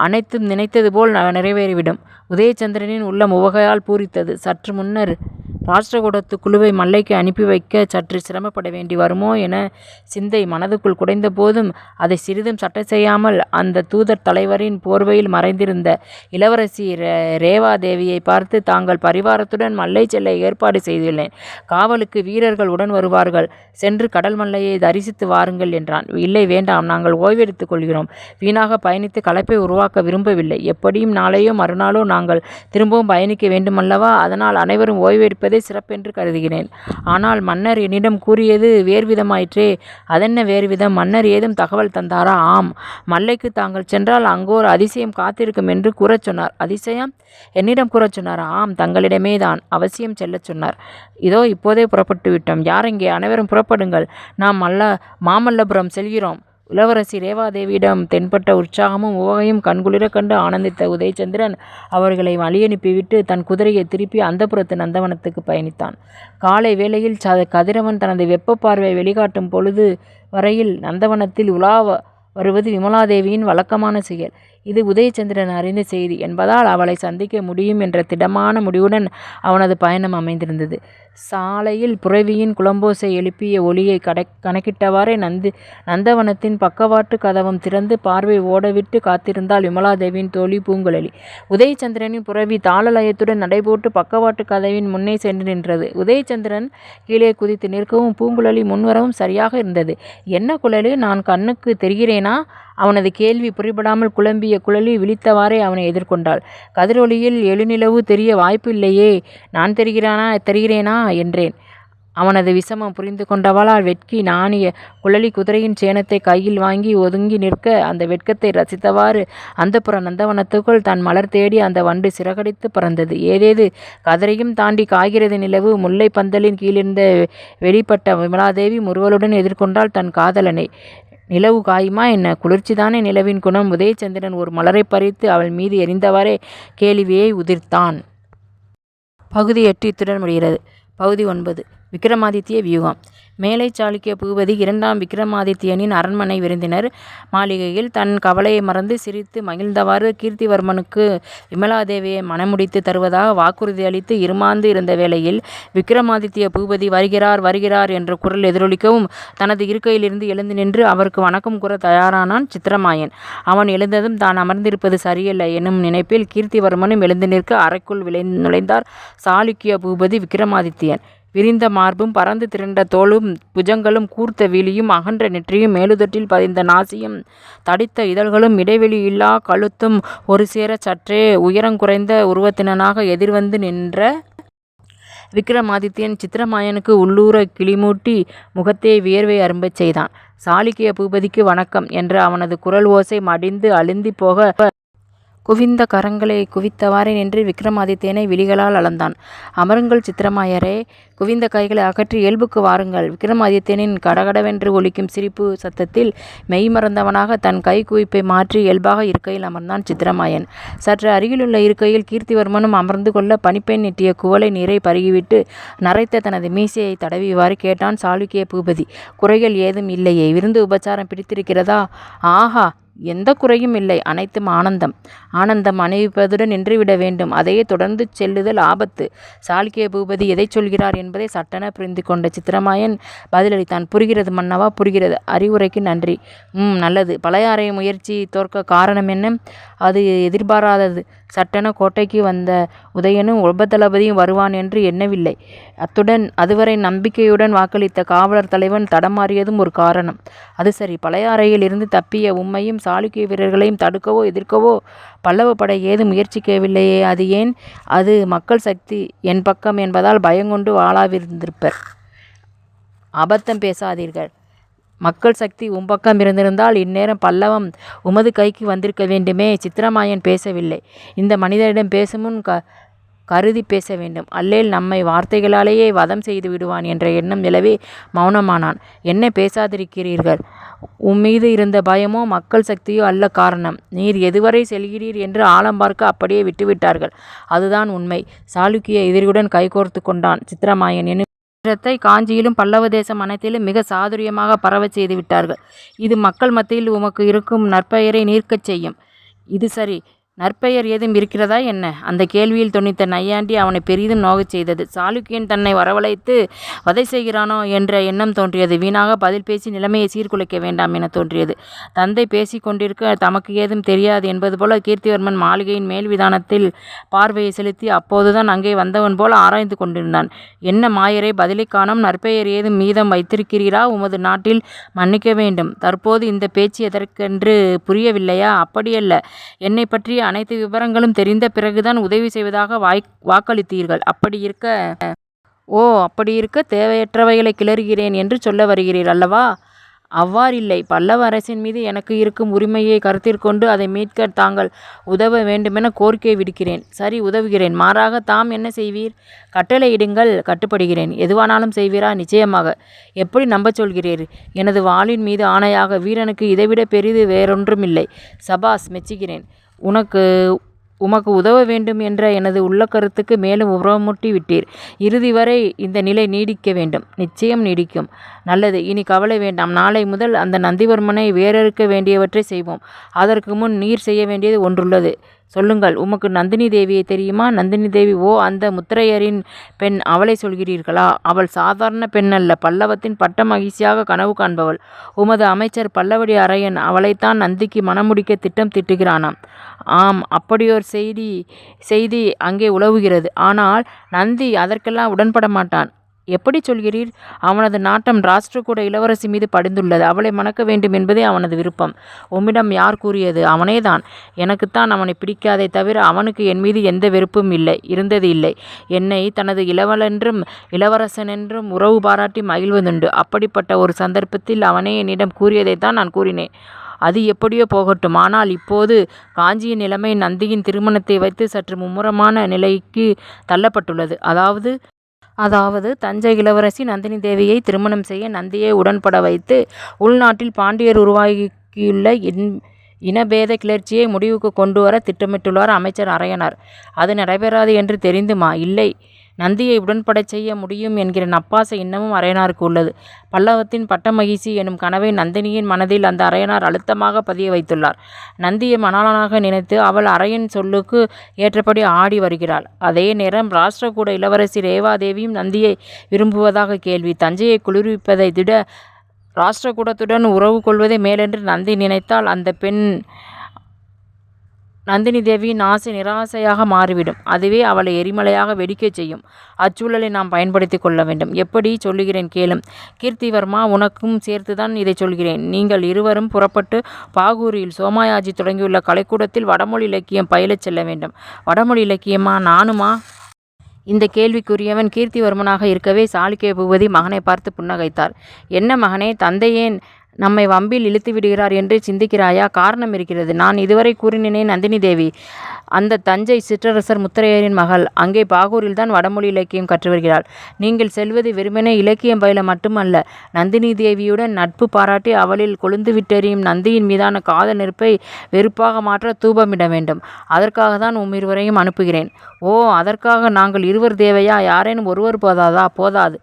அனைத்தும் நினைத்தது போல் நிறைவேறிவிடும். உதயச்சந்திரனின் உள்ளம் உவகையால் பூரித்தது. சற்று முன்னர் ராஷ்டிரகூடத்து குழுவை மல்லைக்கு அனுப்பி வைக்க சற்று சிரமப்பட வேண்டி வருமோ என சிந்தை மனதுக்குள் குடைந்த போதும் அதை சிறிதும் சட்டை செய்யாமல் அந்த தூதர் தலைவரின் போர்வையில் மறைந்திருந்த இளவரசி ரேவாதேவியை பார்த்து, தாங்கள் பரிவாரத்துடன் மல்லை செல்ல ஏற்பாடு செய்துள்ளேன். காவலுக்கு வீரர்கள் உடன் வருவார்கள். சென்று கடல் மல்லையை தரிசித்து வாருங்கள் என்றான். இல்லை, வேண்டாம், நாங்கள் ஓய்வெடுத்துக் கொள்கிறோம். வீணாக பயணித்து களைப்பை உருவாக்க விரும்பவில்லை. எப்படியும் நாளையோ மறுநாளோ நாங்கள் திரும்பவும் பயணிக்க வேண்டுமல்லவா? அதனால் அனைவரும் ஓய்வெடுப்பதே சிறப்பென்று கருதுகிறேன். ஆனால் மன்னர் என்னிடம் கூறியது வேறுவிதமாயிற்றே. அதென்ன வேறுவிதம்? மன்னர் ஏதும் தகவல் தந்தாரா? ஆம், மல்லைக்கு தாங்கள் சென்றால் அங்கோர் அதிசயம் காத்திருக்கும் என்று கூறச் சொன்னார். அதிசயம்? என்னிடம் கூறச் சொன்னாரா? ஆம், தங்களிடமே தான். அவசியம் செல்லச் சொன்னார். இதோ இப்போதே புறப்பட்டு விட்டோம். யாரெங்கே? அனைவரும் புறப்படுங்கள், நாம் மாமல்லபுரம் செல்கிறோம். இளவரசி ரேவாதேவியிடம் தென்பட்ட உற்சாகமும் உவகையும் கண்குளிர கண்டு ஆனந்தித்த உதயச்சந்திரன் அவர்களை வழியனுப்பிவிட்டு தன் குதிரையை திருப்பி அந்தப்புறத்து நந்தவனத்துக்கு பயணித்தான். காலை வேளையில் கதிரவன் தனது வெப்ப பார்வை வெளிக்காட்டும் பொழுது வரையில் நந்தவனத்தில் உலா வருவது விமலாதேவியின் வழக்கமான செயல். இது உதயச்சந்திரன் அறிந்த செய்தி என்பதால் அவளை சந்திக்க முடியும் என்ற திடமான முடிவுடன் அவனது பயணம் அமைந்திருந்தது. சாலையில் புரவியின் குளம்போசை எழுப்பிய ஒளியை கணக்கிட்டவாறே நந்தவனத்தின் பக்கவாட்டு கதவம் திறந்து பார்வை ஓடவிட்டு காத்திருந்தாள் விமலாதேவியின் தோழி பூங்குழலி. உதயச்சந்திரனின் புரவி தாளலயத்துடன் நடைபோட்டு பக்கவாட்டு கதவின் முன்னே சென்று நின்றது. உதயச்சந்திரன் கீழே குதித்து நிற்கவும் பூங்குழலி முன்வரவும் சரியாக இருந்தது. என்ன குழலி, நான் கண்ணுக்கு தெரிகிறேனா? அவனது கேள்வி புரிபடாமல் குழம்பிய குழலி விழித்தவாறே அவனை எதிர்கொண்டாள். கதிரொளியில் எழுநிலவு தெரிய வாய்ப்பு இல்லையே. நான் தெரிகிறேனா என்றேன். அவனது விஷமம் புரிந்து கொண்டவளால் வெட்கி நாணிய குழலி குதிரையின் சேணத்தை கையில் வாங்கி ஒதுங்கி நிற்க அந்த வெட்கத்தை ரசித்தவாறு அந்தப்புற நந்தவனத்துக்குள் தன் மலர் தேடி அந்த வண்டு சிறகடித்து பறந்தது. ஏதேது கதிரையும் தாண்டி காய்கிறது நிலவு. முல்லை பந்தலின் கீழிருந்த வெளிப்பட்ட விமலாதேவி முறுவலுடன் எதிர்கொண்டாள் தன் காதலனை. நிலவு காயுமா என்ன? குளிர்ச்சிதானே நிலவின் குணம். உதயச்சந்திரன் ஒரு மலரை பறித்து அவள் மீது எறிந்தவாறே கேள்வியை உதிர்த்தான். பகுதி 8 இத்துடன் முடிகிறது. பகுதி 9 விக்ரமாதித்ய வியூகம். மேலை சாளுக்கிய பூபதி 2ஆம் விக்ரமாதித்யனின் அரண்மனை விருந்தினர் மாளிகையில் தன் கவலையை மறந்து சிரித்து மகிழ்ந்தவாறு கீர்த்திவர்மனுக்கு விமலாதேவியை மணமுடித்து தருவதாக வாக்குறுதி அளித்து இருமாந்து இருந்த வேளையில் விக்ரமாதித்ய பூபதி வருகிறார் என்ற குரல் எதிரொலிக்கவும் தனது இருக்கையிலிருந்து எழுந்து நின்று அவருக்கு வணக்கம் கூற தயாரானான் சித்திரமாயன். அவன் எழுந்ததும் தான் அமர்ந்திருப்பது சரியல்ல எனும் நினைப்பில் கீர்த்திவர்மனும் எழுந்து நிற்க அறைக்குள் நுழைந்தார் சாளுக்கிய பூபதி விக்ரமாதித்யன். விரிந்த மார்பும் பறந்து திரண்ட தோளும் புஜங்களும் கூர்த்த விழியும் அகன்ற நெற்றியும் மேலுதட்டில் பதிந்த நாசியும் தடித்த இதழ்களும் இடைவெளி இல்லா கழுத்தும் ஒரு சேர சற்றே உயரங்குறைந்த உருவத்தினனாக எதிர்வந்து நின்ற விக்ரமாதித்யன் சித்திரமாயனுக்கு உள்ளூர கிளிமூட்டி முகத்தே வியர்வை அரும்பச் செய்தான். சாளுக்கிய பூபதிக்கு வணக்கம் என்ற அவனது குரல் ஓசை மடிந்து அழுந்தி போக குவிந்த கரங்களை குவித்தவாறே நின்று விக்ரமாதித்யனை விழிகளால் அளந்தான். அமருங்கள் சித்திரமாயரே. குவிந்த கைகளை அகற்றி இயல்புக்கு வாருங்கள். விக்ரமாதித்யனின் கடகடவென்று ஒலிக்கும் சிரிப்பு சத்தத்தில் மெய்மறந்தவனாக தன் கை குவிப்பை மாற்றி இயல்பாக இருக்கையில் அமர்ந்தான் சித்திரமாயன். சற்று அருகிலுள்ள இருக்கையில் கீர்த்திவர்மனும் அமர்ந்து கொள்ள பனிப்பெண் நீட்டிய குவளை நீரை பருகிவிட்டு நரைத்த தனது மீசையை தடவிவாறு கேட்டான் சாளுக்கிய பூபதி. குறைகள் ஏதும் இல்லையே? விருந்து உபச்சாரம் பிடித்திருக்கிறதா? ஆஹா, எந்த குறையும் இல்லை. அனைத்தும் ஆனந்தம். ஆனந்தம் அணிவிப்பதுடன் நின்றுவிட வேண்டும். அதையே தொடர்ந்து செல்லுதல் ஆபத்து. சாளுக்கிய பூபதி எதை சொல்கிறார் என்பதை சட்டென புரிந்து கொண்ட சித்திரமாயன் பதிலளித்தான். புரிகிறது மன்னவா, புரிகிறது. அறிவுரைக்கு நன்றி. நல்லது. பழையாறை முயற்சி தோற்க காரணம் என்ன? அது எதிர்பாராதது. சட்டென கோட்டைக்கு வந்த உதயனும் உபதளபதியும் வருவான் என்று எண்ணவில்லை. அத்துடன் அதுவரை நம்பிக்கையுடன் வாக்களித்த காவலர் தலைவன் தடமாறியதும் ஒரு காரணம். அது சரி, பழையாறையில் இருந்து தப்பிய உம்மையும் சாளுக்கிய வீரர்களையும் தடுக்கவோ எதிர்க்கவோ பல்லவ படை ஏதும் முயற்சிக்கவில்லையே? அது ஏன்? அது மக்கள் சக்தி என் பக்கம் என்பதால் பயங்கொண்டு வாளாவிருந்திருப்பர். அபத்தம் பேசாதீர்கள். மக்கள் சக்தி உம்பக்கம் இருந்திருந்தால் இந்நேரம் பல்லவம் உமது கைக்கு வந்திருக்க வேண்டுமே. சித்திரமாயன் பேசவில்லை. இந்த மனிதரிடம் பேசுமுன் கருதி பேச வேண்டும். அல்லேல் நம்மை வார்த்தைகளாலேயே வதம் செய்து விடுவான் என்ற எண்ணம் நிலவே மௌனமானான். என்ன பேசாதிருக்கிறீர்கள்? உம்மீது இருந்த பயமோ மக்கள் சக்தியோ அல்ல காரணம். நீர் எதுவரை செல்கிறீர் என்று ஆழம் பார்க்க அப்படியே விட்டுவிட்டார்கள். அதுதான் உண்மை. சாளுக்கிய எதிரியுடன் கைகோர்த்து கொண்டான் சித்திரமாயன். வீரத்தை காஞ்சியிலும் பல்லவ தேசம் அனைத்திலும் மிக சாதுரியமாக பரவச் செய்து விட்டார்கள். இது மக்கள் மத்தியில் உமக்கு இருக்கும் நற்பெயரை நீர்க்கச் செய்யும். இது சரி, நற்பெயர் ஏதும் இருக்கிறதா என்ன? அந்த கேள்வியில் தொனித்த நையாண்டி அவனை பெரிதும் நோகச் செய்தது. சாளுக்கியன் தன்னை வரவழைத்து வதை செய்கிறானோ என்ற எண்ணம் தோன்றியது. வீணாக பதில் பேசி நிலைமையை சீர்குலைக்க வேண்டாம் என தோன்றியது. தந்தை பேசி கொண்டிருக்க தமக்கு ஏதும் தெரியாது என்பது போல கீர்த்திவர்மன் மாளிகையின் மேல் விதானத்தில் பார்வையை செலுத்தி அப்போதுதான் அங்கே வந்தவன் போல ஆராய்ந்து கொண்டிருந்தான். என்ன மாயரே, பதிலை காணோம். நற்பெயர் ஏதும் மீதம் வைத்திருக்கிறீரா? உமது நாட்டில் மன்னிக்க வேண்டும், தற்போது இந்த பேச்சு எதற்கென்று புரியவில்லையா? அப்படியல்ல, என்னை பற்றி அனைத்து விவரங்களும் தெரிந்த பிறகுதான் உதவி செய்வதாக வாக்களித்தீர்கள். அப்படியிருக்க தேவையற்றவைகளை கிளறுகிறேன் என்று சொல்ல வருகிறீர் அல்லவா? அவ்வாறில்லை. பல்லவ அரசின் மீது எனக்கு இருக்கும் உரிமையை கருத்திற்கொண்டு அதை மீட்க தாங்கள் உதவ வேண்டுமென கோரிக்கை விடுக்கிறேன். சரி, உதவுகிறேன். மாறாக தாம் என்ன செய்வீர்? கட்டளையிடுங்கள், கட்டுப்படுகிறேன். எதுவானாலும் செய்வீரா? நிச்சயமாக. எப்படி நம்பச் சொல்கிறீர்? எனது வாளின் மீது ஆணையாக. வீரனுக்கு இதைவிட பெரிது வேறொன்றுமில்லை. சபாஸ், மெச்சுகிறேன். உமக்கு உதவ வேண்டும் என்ற எனது உள்ள கருத்துக்கு மேலும் உரமூட்டி விட்டீர். இறுதி வரை இந்த நிலை நீடிக்க வேண்டும். நிச்சயம் நீடிக்கும். நல்லது, இனி கவலை வேண்டாம். நாளை முதல் அந்த நந்திவர்மனை வேறறுக்க வேண்டியவற்றை செய்வோம். அதற்கு முன் நீர் செய்ய வேண்டியது ஒன்றுள்ளது. சொல்லுங்கள். உமக்கு நந்தினி தேவியை தெரியுமா? நந்தினி தேவி? ஓ, அந்த முத்திரையரின் பெண். அவளை சொல்கிறீர்களா? அவள் சாதாரண பெண் அல்ல. பல்லவத்தின் பட்ட மகிழ்ச்சியாக கனவு காண்பவள். உமது அமைச்சர் பல்லவடி அரையன் அவளைத்தான் நந்திக்கு மணமுடிக்க திட்டம் திட்டுகிறானாம். ஆம், அப்படியோர் செய்தி அங்கே உலவுகிறது. ஆனால் நந்தி அதற்கெல்லாம் உடன்பட மாட்டான். எப்படி சொல்கிறீர்? அவனது நாட்டம் ராஷ்டிரகூட இளவரசி மீது படிந்துள்ளது. அவளை மணக்க வேண்டும் என்பதே அவனது விருப்பம். உம்மிடம் யார் கூறியது? அவனேதான். எனக்குத்தான் அவனை பிடிக்காதே தவிர அவனுக்கு என் மீது எந்த வெறுப்பும் இருந்தது இல்லை. என்னை தனது இளவலென்றும் இளவரசனென்றும் உறவு பாராட்டி மகிழ்வதுண்டு. அப்படிப்பட்ட ஒரு சந்தர்ப்பத்தில் அவனே என்னிடம் கூறியதைத்தான் நான் கூறினேன். அது எப்படியோ போகட்டும். ஆனால் இப்போது காஞ்சியின் நிலைமை நந்தியின் திருமணத்தை வைத்து சற்று மும்முரமான நிலைக்கு தள்ளப்பட்டுள்ளது. அதாவது தஞ்சை இளவரசி நந்தினி தேவியை திருமணம் செய்ய நந்தியை உடன்பட வைத்து உள்நாட்டில் பாண்டியர் உருவாக்கியுள்ள இனபேத கிளர்ச்சியை முடிவுக்கு கொண்டு வர திட்டமிட்டுள்ளார் அமைச்சர் அரையனார். அது நடைபெறாது என்று தெரிந்துமா? இல்லை, நந்தியை உடன்படச் செய்ய முடியும் என்கிற நப்பாசை இன்னமும் அரையனாருக்கு உள்ளது. பல்லவத்தின் பட்டமகிழ்ச்சி எனும் கனவை நந்தினியின் மனதில் அந்த அரையனார் அழுத்தமாக பதிய வைத்துள்ளார். நந்தியை மணாளனாக நினைத்து அவள் அரையன் சொல்லுக்கு ஏற்றபடி ஆடி வருகிறாள். அதே நேரம் ராஷ்டிரகூட இளவரசி ரேவாதேவியும் நந்தியை விரும்புவதாக கேள்வி. தஞ்சையை குளிர்விப்பதை விட ராஷ்டிரகூடத்துடன் உறவு கொள்வதை மேலென்று நந்தி நினைத்தால் அந்த பெண் நந்தினி தேவியின் ஆசை நிராசையாக மாறிவிடும். அதுவே அவளை எரிமலையாக வெடிக்கச் செய்யும். அச்சூழலை நாம் பயன்படுத்தி கொள்ள வேண்டும். எப்படி? சொல்லுகிறேன் கேளும். கீர்த்திவர்மா, உனக்கும் சேர்த்துதான் இதை சொல்கிறேன். நீங்கள் இருவரும் புறப்பட்டு பாகூரில் சோமாயாஜி தொடங்கியுள்ள கலைக்கூடத்தில் வடமொழி இலக்கியம் பயிலச் செல்ல வேண்டும். வடமொழி இலக்கியமா? நானுமா? இந்த கேள்விக்குரியவன் கீர்த்திவர்மனாக இருக்கவே சாளுக்கிய பூபதி மகனை பார்த்து புன்னகைத்தார். என்ன மகனே, தந்தை ஏன் நம்மை வம்பில் இழுத்து விடுகிறார் என்று சிந்திக்கிறாயா? காரணம் இருக்கிறது. நான் இதுவரை கூறினேனே நந்தினி தேவி அந்த தஞ்சை சிற்றரசர் முத்திரையரின் மகள். அங்கே பாகூரில் தான் வடமொழி இலக்கியம் கற்று வருகிறாள். நீங்கள் செல்வது வெறுமனே இலக்கியம் பயில மட்டுமல்ல, நந்தினி தேவியுடன் நட்பு பாராட்டி அவளில் கொழுந்து விட்டெறியும் நந்தியின் மீதான காதல் நெருப்பை வெறுப்பாக மாற்ற தூபமிட வேண்டும். அதற்காக தான் இருவரையும் அனுப்புகிறேன். ஓ, அதற்காக நாங்கள் இருவர் தேவையா? யாரேனும் ஒருவர் போதாது.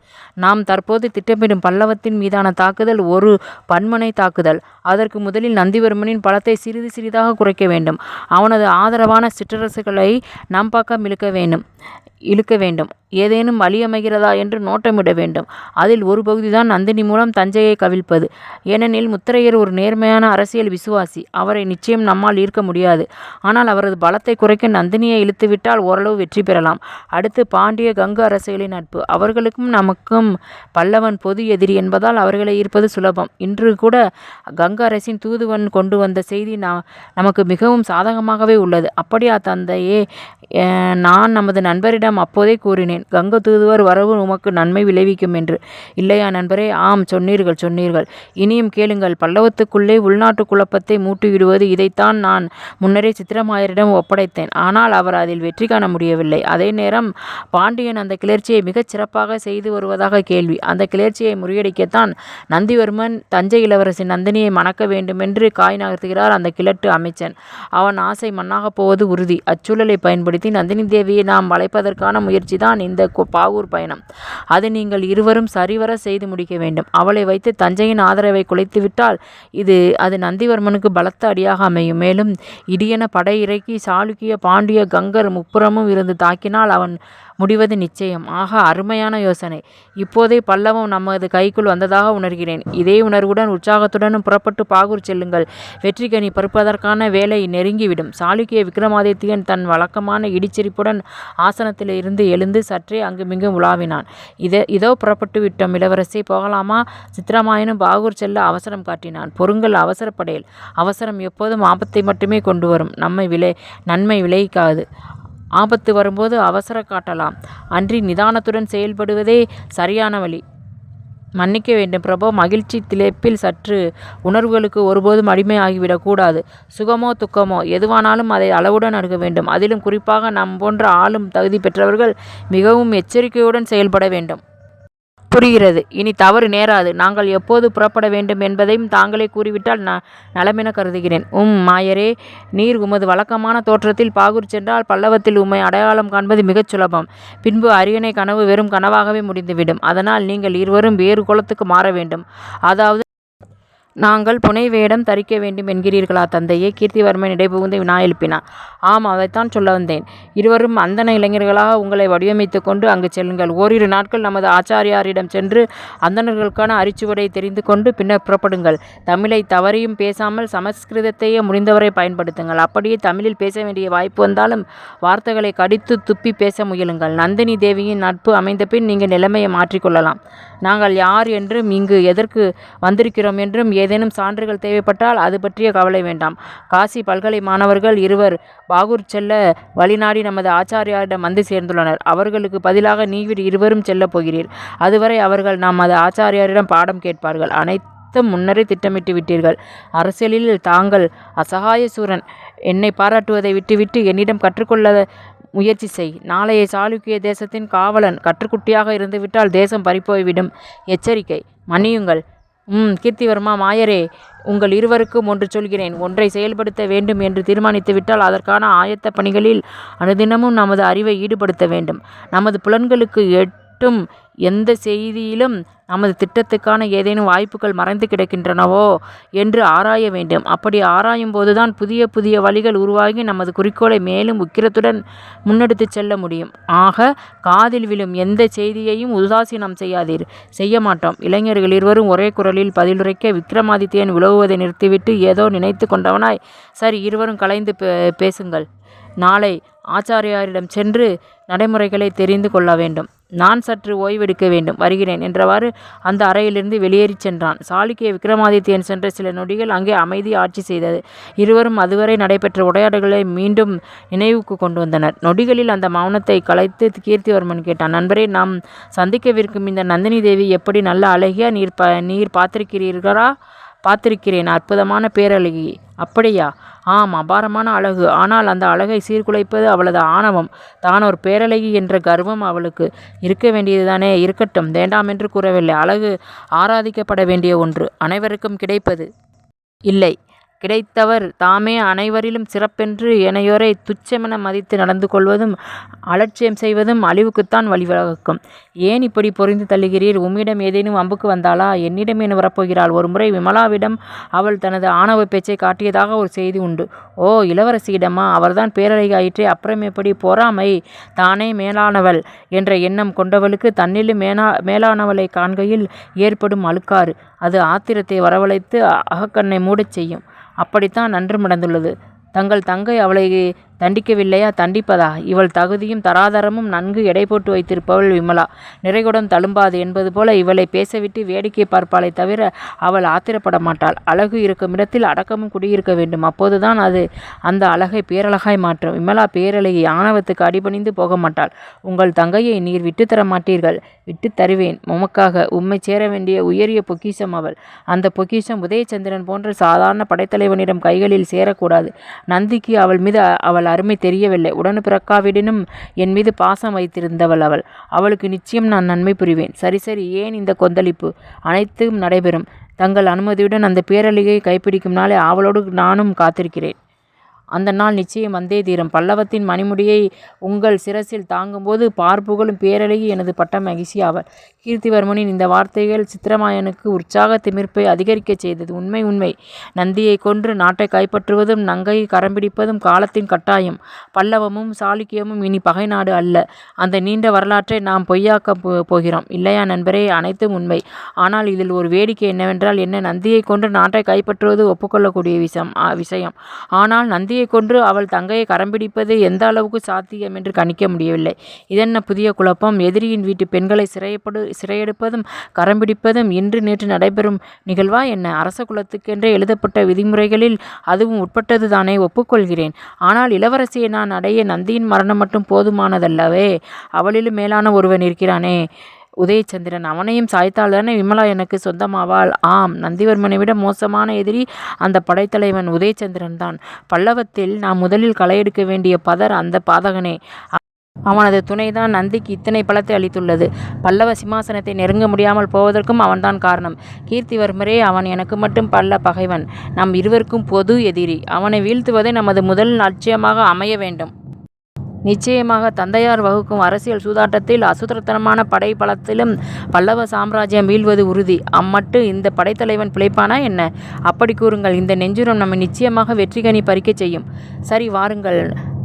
நாம் தற்போது திட்டமிடும் பல்லவத்தின் மீதான தாக்குதல் ஒரு பன்மனை தாக்குதல். அதற்கு முதலில் நந்திவர்மனின் பலத்தை சிறிது சிறிதாக குறைக்க வேண்டும். அவனது ஆதரவான சிற்றரசுகளை நம் பக்கம் இழுக்க வேண்டும். ஏதேனும் வழி அமைகிறதா என்று நோட்டமிட வேண்டும். அதில் ஒரு பகுதிதான் நந்தினி மூலம் தஞ்சையை கவிழ்ப்பது. ஏனெனில் முத்திரையர் ஒரு நேர்மையான அரசியல் விசுவாசி. அவரை நிச்சயம் நம்மால் ஈர்க்க முடியாது. ஆனால் அவரது பலத்தை குறைக்க நந்தினியை இழுத்துவிட்டால் ஓரளவு வெற்றி பெறலாம். அடுத்து பாண்டிய கங்க அரசுகளின் நட்பு. அவர்களுக்கும் நமக்கும் பல்லவன் பொது எதிரி என்பதால் அவர்களை ஈர்ப்பது சுலபம். இன்று கூட கங்க அரசின் தூதுவன் கொண்டு வந்த செய்தி நமக்கு மிகவும் சாதகமாகவே உள்ளது. அப்படியா தந்தையே? நான் நமது நண்பரிடம் அப்போதே கூறினேன், கங்க தூதுவர் வரவு உமக்கு நன்மை விளைவிக்கும் என்று. இல்லையா நண்பரே? ஆம், சொன்னீர்கள். இனியும் கேளுங்கள். பல்லவத்துக்குள்ளே உள்நாட்டு குழப்பத்தை மூட்டிவிடுவது, இதைத்தான் நான் முன்னரே சித்திரமாயரிடம் ஒப்படைத்தேன். ஆனால் அவர் அதில் வெற்றி காண முடியவில்லை. அதே நேரம் பாண்டியன் அந்த கிளர்ச்சியை மிகச் சிறப்பாக செய்து வருவதாக கேள்வி. அந்த கிளர்ச்சியை முறியடிக்கத்தான் நந்திவர்மன் தஞ்சை இளவரசி நந்தினியை மணக்க வேண்டுமென்று காய் நகர்த்துகிறார் அந்த கிழட்டு அமைச்சன். அவன் ஆசை மண்ணாக போவது உறுதி. அச்சூழலை பயன்படுத்தி நந்தினி தேவியை நாம் வளைப்பதற்கான பார்ப்பதற்கான முயற்சிதான் இந்த பாகூர் பயணம். அது நீங்கள் இருவரும் சரிவர செய்து முடிக்க வேண்டும். அவளை வைத்து தஞ்சையின் ஆதரவை குலைத்துவிட்டால் அது நந்திவர்மனுக்கு பலத்த அடியாக அமையும். மேலும் இடியென படை இறக்கி சாளுக்கிய பாண்டிய கங்கர் முப்புறமும் இருந்து தாக்கினால் அவன் முடிவது நிச்சயம். ஆக அருமையான யோசனை. இப்போதே பல்லவம் நமது கைக்குள் வந்ததாக உணர்கிறேன். இதே உணர்வுடன் உற்சாகத்துடனும் புறப்பட்டு பாகூர் செல்லுங்கள். வெற்றிக்கனி பறிப்பதற்கான வேலை நெருங்கிவிடும். சாளுக்கிய விக்ரமாதித்யன் தன் வழக்கமான இடிச்சிரிப்புடன் ஆசனத்தில் இருந்து எழுந்து சற்றே அங்குமிங்கும் உலாவினான். இதோ புறப்பட்டு விட்டோம் இளவரசி, போகலாமா? சித்திரமாயனும் பாகூர் செல்ல அவசரம் காட்டினான். பொறுங்கள், அவசரப்படேல். அவசரம் எப்போதும் ஆபத்தை மட்டுமே கொண்டு வரும், நன்மை விளைவிக்காது. ஆபத்து வரும்போது அவசர காட்டலாம், அன்றி நிதானத்துடன் செயல்படுவதே சரியான வழி. மன்னிக்க வேண்டும் பிரபோ, மகிழ்ச்சி திளைப்பில் சற்று உணர்வுகளுக்கு ஒருபோதும் அடிமையாகிவிடக் கூடாது. சுகமோ துக்கமோ எதுவானாலும் அதை அளவுடன் அணுக வேண்டும். அதிலும் குறிப்பாக நம் போன்ற ஆளும் தகுதி பெற்றவர்கள் மிகவும் எச்சரிக்கையுடன் செயல்பட வேண்டும். புரிகிறது. இனி தவறு நேராது. நாங்கள் எப்போது புறப்பட வேண்டும் என்பதையும் தாங்களே கூறிவிட்டால் நலமென கருதுகிறேன். மாயரே, நீர் உமது வழக்கமான தோற்றத்தில் பாகூர் சென்றால் பல்லவத்தில் உம்மை அடையாளம் காண்பது மிகச் சுலபம். பின்பு அரியணை கனவு வெறும் கனவாகவே முடிந்துவிடும். அதனால் நீங்கள் இருவரும் வேறு குலத்துக்கு மாற வேண்டும். அதாவது நாங்கள் புனை வேடம் தரிக்க வேண்டும் என்கிறீர்களா தந்தையே? கீர்த்திவர்மன் இடைபுகுந்து வினா எழுப்பினார். ஆம், அதைத்தான் சொல்ல வந்தேன். இருவரும் அந்தன இளைஞர்களாக உங்களை வடிவமைத்து கொண்டு அங்கு செல்லுங்கள். ஓரிரு நாட்கள் நமது ஆச்சாரியாரிடம் சென்று அந்தணர்களுக்கான அரிச்சுவடை தெரிந்து கொண்டு பின்னர் புறப்படுங்கள். தமிழை தவறியும் பேசாமல் சமஸ்கிருதத்தையே முடிந்தவரை பயன்படுத்துங்கள். அப்படியே தமிழில் பேச வேண்டிய வாய்ப்பு வந்தாலும் வார்த்தைகளை கடித்து துப்பி பேச முயலுங்கள். நந்தினி தேவியின் நட்பு அமைந்த பின் நீங்கள் நிலைமையை மாற்றிக்கொள்ளலாம். நாங்கள் யார் என்றும் இங்கு எதற்கு வந்திருக்கிறோம் என்றும் ஏதேனும் சான்றுகள் தேவைப்பட்டால் அது பற்றிய கவலை வேண்டாம். காசி பல்கலை மாணவர்கள் இருவர் பாகூர் செல்ல வழிநாடி நமது ஆச்சாரியாரிடம் வந்து சேர்ந்துள்ளனர். அவர்களுக்கு பதிலாக நீவிர் இருவரும் செல்லப் போகிறீர். அதுவரை அவர்கள் நமது ஆச்சாரியாரிடம் பாடம் கேட்பார்கள். அனைத்தும் முன்னரே திட்டமிட்டு விட்டீர்கள். அரசியலில் தாங்கள் அசகாய சூரன். என்னை பாராட்டுவதை விட்டுவிட்டு என்னிடம் கற்றுக்கொள்ள முயற்சி செய். நாளைய சாளுக்கிய தேசத்தின் காவலன் கற்றுக்குட்டியாக இருந்துவிட்டால் தேசம் பறிப்போய்விடும். எச்சரிக்கை. மன்னியுங்கள். கீர்த்திவர்மா, மாயரே, உங்கள் இருவருக்கும் ஒன்று சொல்கிறேன். ஒன்றை செயல்படுத்த வேண்டும் என்று தீர்மானித்துவிட்டால் அதற்கான ஆயத்த பணிகளில் அனுதினமும் நமது அறிவை ஈடுபடுத்த வேண்டும். நமது புலன்களுக்கு எட்டும் எந்த செய்தியிலும் நமது திட்டத்துக்கான ஏதேனும் வாய்ப்புகள் மறைந்து கிடக்கின்றனவோ என்று ஆராய வேண்டும். அப்படி ஆராயும் போதுதான் புதிய புதிய வழிகள் உருவாகி நமது குறிக்கோளை மேலும் உக்கிரத்துடன் முன்னெடுத்து செல்ல முடியும். ஆக காதில் விழும் எந்த செய்தியையும் உதாசீனம் செய்யாதீர். செய்ய மாட்டோம். இளைஞர்கள் இருவரும் ஒரே குரலில் பதிலுரைக்க விக்ரமாதித்யன் விலகுவதை நிறுத்திவிட்டு ஏதோ நினைத்து கொண்டவனாய், சரி, இருவரும் கலைந்து பேசுங்கள். நாளை ஆச்சாரியாரிடம் சென்று நடைமுறைகளை தெரிந்து கொள்ள வேண்டும். நான் சற்று ஓய்வெடுக்க வேண்டும், வருகிறேன் என்றவாறு அந்த அறையிலிருந்து வெளியேறிச் சென்றான். சாளுக்கிய விக்ரமாதித்யன் சென்ற சில நொடிகள் அங்கே அமைதி ஆட்சி செய்தது. இருவரும் அதுவரை நடைபெற்ற உரையாடல்களை மீண்டும் நினைவுக்கு கொண்டு வந்தனர். நொடிகளில் அந்த மௌனத்தை கலைத்து கீர்த்திவர்மன் கேட்டான். நண்பரே, நாம் சந்திக்கவிருக்கும் இந்த நந்தினி தேவி எப்படி நல்ல அழகியா? நீர் பார்த்திருக்கிறீர்களா? பார்த்திருக்கிறேன். அற்புதமான பேரழகி. அப்படியா? ஆம், அபாரமான அழகு. ஆனால் அந்த அழகை சீர்குலைப்பது அவளது ஆணவம். தான் ஒரு பேரழகி என்ற கர்வம் அவளுக்கு இருக்க வேண்டியதுதானே? இருக்கட்டும், வேண்டாம் என்று கூறவில்லை. அழகு ஆராதிக்கப்பட வேண்டிய ஒன்று, அனைவருக்கும் கிடைப்பது இல்லை. கிடைத்தவர் தாமே அனைவரிலும் சிறப்பென்று ஏனையோரை துச்சமென மதித்து நடந்து கொள்வதும் அலட்சியம் செய்வதும் அழிவுக்குத்தான் வழிவகுக்கும். ஏன் இப்படி பொறிந்து தள்ளுகிறீர்? உம்மிடம் ஏதேனும் வம்புக்கு வந்தாளா? என்னிடம் ஏன் வரப்போகிறாள்? ஒருமுறை விமலாவிடம் அவள் தனது ஆணவ பேச்சை காட்டியதாக ஒரு செய்தி உண்டு. ஓ, இளவரசியிடமா? அவர்தான் பேரழகி ஆயிற்றே. அப்புறம் எப்படி? பொறாமை. தானே மேலானவள் என்ற எண்ணம் கொண்டவளுக்கு தன்னிலும் மேலானவளை காண்கையில் ஏற்படும் அழுக்காறு, அது ஆத்திரத்தை வரவழைத்து அகக்கண்ணை மூடச் செய்யும். அப்படித்தான் நன்று நடந்துள்ளது. தங்கள் தங்கை அவளை தண்டிக்கவில்லையா? தண்டிப்பதா? இவள் தகுதியும் தராதரமும் நன்கு எடை போட்டு வைத்திருப்பவள் விமலா. நிறைகுடம் தழும்பாது என்பது போல இவளை பேசவிட்டு வேடிக்கை பார்ப்பாளை தவிர அவள் ஆத்திரப்பட மாட்டாள். அழகு இருக்கும் இடத்தில் அடக்கமும் குடியிருக்க வேண்டும். அப்போதுதான் அது அந்த அழகை பேரழகாய் மாற்றும். விமலா பேரழகி. ஆணவத்துக்கு அடிபணிந்து போக மாட்டாள். உங்கள் தங்கையை நீர் விட்டு தர மாட்டீர்கள். விட்டு தருவேன். உமக்காக உம்மை சேர வேண்டிய உயரிய பொக்கிஷம் அவள். அந்த பொக்கிஷம் உதயச்சந்திரன் போன்ற சாதாரண படைத்தலைவனிடம் கைகளில் சேரக்கூடாது. நந்திக்கு அவள் மீது அவள் அருமை தெரியவில்லை. உடனே பிறக்காவிடனும் என் மீது பாசம் வைத்திருந்தவள் அவள். அவளுக்கு நிச்சயம் நான் நன்மை புரிவேன். சரி சரி, ஏன் இந்த கொந்தளிப்பு? அனைத்தும் நடைபெறும். தங்கள் அனுமதியுடன் அந்த பேரழகியை கைப்பிடிக்கும் நாளை ஆவலோடு நானும் காத்திருக்கிறேன். அந்த நாள் நிச்சயம் வந்தே தீரும். பல்லவத்தின் மணிமுடியை உங்கள் சிரசில் தாங்கும்போது பார்ப்புகழும் பேரழகி எனது பட்ட மகிழ்ச்சி ஆவாள். கீர்த்திவர்மனின் இந்த வார்த்தைகள் சித்திரமாயனுக்கு உற்சாக திமிர்ப்பை அதிகரிக்கச் செய்தது. உண்மை உண்மை. நந்தியை கொன்று நாட்டை கைப்பற்றுவதும் நங்கையை கரம்பிடிப்பதும் காலத்தின் கட்டாயம். பல்லவமும் சாளுக்கியமும் இனி பகை நாடு அல்ல. அந்த நீண்ட வரலாற்றை நாம் பொய்யாக்கப் போகிறோம் இல்லையா நண்பரே? அனைத்தும் உண்மை. ஆனால் இதில் ஒரு வேடிக்கை என்னவென்றால் என்ன, நந்தியை கொன்று நாட்டை கைப்பற்றுவது ஒப்புக்கொள்ளக்கூடிய விஷயம். ஆனால் நந்தியை கொன்று அவள் தங்கையை கரம்பிடிப்பது எந்த அளவுக்கு சாத்தியம் என்று கணிக்க முடியவில்லை. இதென்ன புதிய குழப்பம்? எதிரியின் வீட்டு பெண்களை சிறையெடுப்பதும் கரம்பிடிப்பதும் இன்று நேற்று நடைபெறும் நிகழ்வா என்ன? அரச குலத்துக்கென்றே எழுதப்பட்ட விதிமுறைகளில் அதுவும் உட்பட்டது தானே, ஒப்புக்கொள்கிறேன். ஆனால் இளவரசியை நான் அடைய நந்தியின் மரணம் மட்டும் போதுமானதல்லவே. அவளிலும் மேலான ஒருவன் இருக்கிறானே, உதயச்சந்திரன். அவனையும் சாய்த்தால்தானே விமலா எனக்கு சொந்தமாவாள். ஆம், நந்திவர்மனை விட மோசமான எதிரி அந்த படைத்தலைவன் உதயச்சந்திரன் தான். பல்லவத்தில் நாம் முதலில் களையெடுக்க வேண்டிய பதர் அந்த பாதகனே. அவனது துணைதான் நந்திக்கு இத்தனை பலத்தை அளித்துள்ளது. பல்லவ சிம்மாசனத்தை நெருங்க முடியாமல் போவதற்கும் அவன்தான் காரணம். கீர்த்திவர்மரே, அவன் எனக்கு மட்டும் பல்ல பகைவன், நம் இருவருக்கும் பொது எதிரி. அவனை வீழ்த்துவதே நமது முதல் லட்சியமாக அமைய வேண்டும். நிச்சயமாக. தந்தையார் வகுக்கும் அரசியல் சூதாட்டத்தில் அசுத்திரத்தனமான படை பலத்திலும் பல்லவ சாம்ராஜ்யம் வீழ்வது உறுதி. அம்மட்டு இந்த படைத்தலைவன் பிழைப்பானா என்ன? அப்படி கூறுங்கள். இந்த நெஞ்சுரம் நம்மை நிச்சயமாக வெற்றிகனி பறிக்கச் செய்யும். சரி, வாருங்கள்,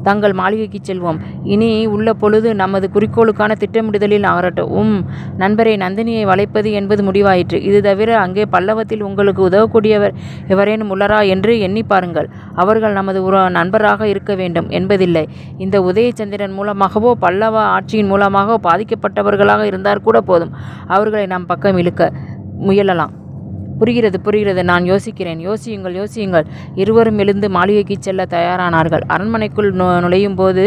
தங்கள் மாளிகைக்கு செல்வோம். இனி உள்ள பொழுது நமது குறிக்கோளுக்கான திட்டமிடுதலில் ஆகட்டும். நண்பரை, நந்தினியை வளைப்பது என்பது முடிவாயிற்று. இது தவிர அங்கே பல்லவத்தில் உங்களுக்கு உதவக்கூடியவர் எவரேனும் உள்ளரா என்று எண்ணி பாருங்கள். அவர்கள் நமது நண்பராக இருக்க வேண்டும் என்பதில்லை. இந்த உதயச்சந்திரன் மூலமாகவோ பல்லவ ஆட்சியின் மூலமாகவோ பாதிக்கப்பட்டவர்களாக இருந்தால் கூட போதும். அவர்களை நம் பக்கம் இழுக்க முயலலாம். புரிகிறது. நான் யோசிக்கிறேன். யோசியுங்கள். இருவரும் எழுந்து மாளிகைக்கு செல்ல தயாரானார்கள். அரண்மனைக்குள் நுழையும் போது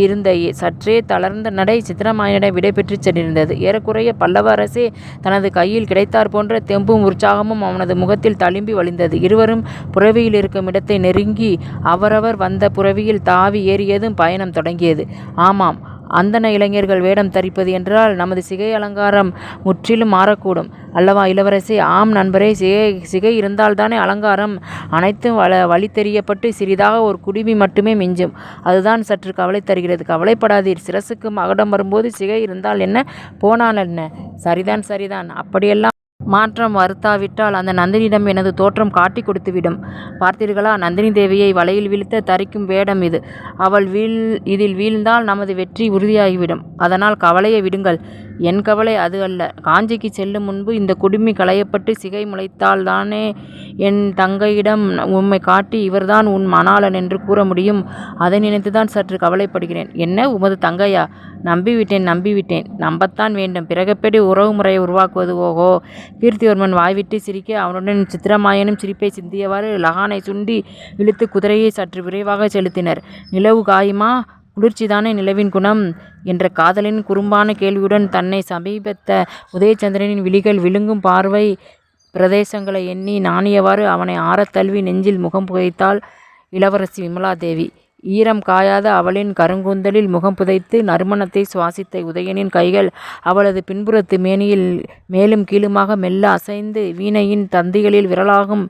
இருந்த சற்றே தளர்ந்த நடை சித்திரமாயனிடம் விடை பெற்று சென்றிருந்தது. ஏறக்குறைய பல்லவ அரசே தனது கையில் கிடைத்தார் போன்ற தெம்பும் உற்சாகமும் அவனது முகத்தில் தளும்பி வழிந்தது. இருவரும் புறவியில் இருக்கும் இடத்தை நெருங்கி அவரவர் வந்த புறவியில் தாவி ஏறியதும் பயணம் தொடங்கியது. ஆமாம், அந்தன இளைஞர்கள் வேடம் தரிப்பது என்றால் நமது சிகை அலங்காரம் முற்றிலும் மாறக்கூடும் அல்லவா இளவரசி? ஆம் நண்பரே, சிகை இருந்தால்தானே அலங்காரம். அனைத்தும் வழி தெரியப்பட்டு சிறிதாக ஒரு குடுமி மட்டுமே மிஞ்சும். அதுதான் சற்று கவலை தருகிறது. கவலைப்படாதீர். சிரசுக்கு மகுடம் வரும்போது சிகை இருந்தால் என்ன, போனால் என்ன? சரிதான். அப்படியெல்லாம் மாற்றம் வருத்தாவிட்டால் அந்த நந்தினியிடம் எனது தோற்றம் காட்டி கொடுத்துவிடும். பார்த்தீர்களா, நந்தினி தேவியை வலையில் வீழ்த்த தரிக்கும் வேடம் இது. அவள் இதில் வீழ்ந்தால் நமது வெற்றி உறுதியாகிவிடும். அதனால் கவலையை விடுங்கள். என் கவலை அது அல்ல. காஞ்சிக்கு செல்லும் முன்பு இந்த குடுமி களையப்பட்டு சிகை முளைத்தால்தானே என் தங்கையிடம் உம்மை காட்டி இவர்தான் உன் மணாளன் என்று கூற முடியும். அதை நினைத்துதான் சற்று கவலைப்படுகிறேன். என்ன, உமது தங்கையா? நம்பிவிட்டேன். நம்பத்தான் வேண்டும். பிறகப்படி உறவு முறையை உருவாக்குவது? ஓஹோ! கீர்த்திவர்மன் வாய்விட்டு சிரிக்க அவனுடன் சித்திரமாயனும் சிரிப்பை சிந்தியவாறு லகானை சுண்டி இழுத்து குதிரையை சற்று விரைவாக செலுத்தினர். நிலவு காயுமா? குளிர்ச்சிதானே நிலவின் குணம் என்ற காதலின் குறும்பான கேள்வியுடன் தன்னை சமீபத்த உதயச்சந்திரனின் விழிகள் விழுங்கும் பார்வை பிரதேசங்களை எண்ணி நாணியவாறு அவனை ஆறத் தழுவி நெஞ்சில் முகம் புதைத்தாள் இளவரசி விமலாதேவி. ஈரம் காயாத அவளின் கருங்கூந்தலில் முகம் புதைத்து நறுமணத்தை சுவாசித்த உதயனின் கைகள் அவளது பின்புறத்து மேனியில் மேலும் கீழுமாக மெல்ல அசைந்து வீணையின் தந்திகளில் விரலாகும்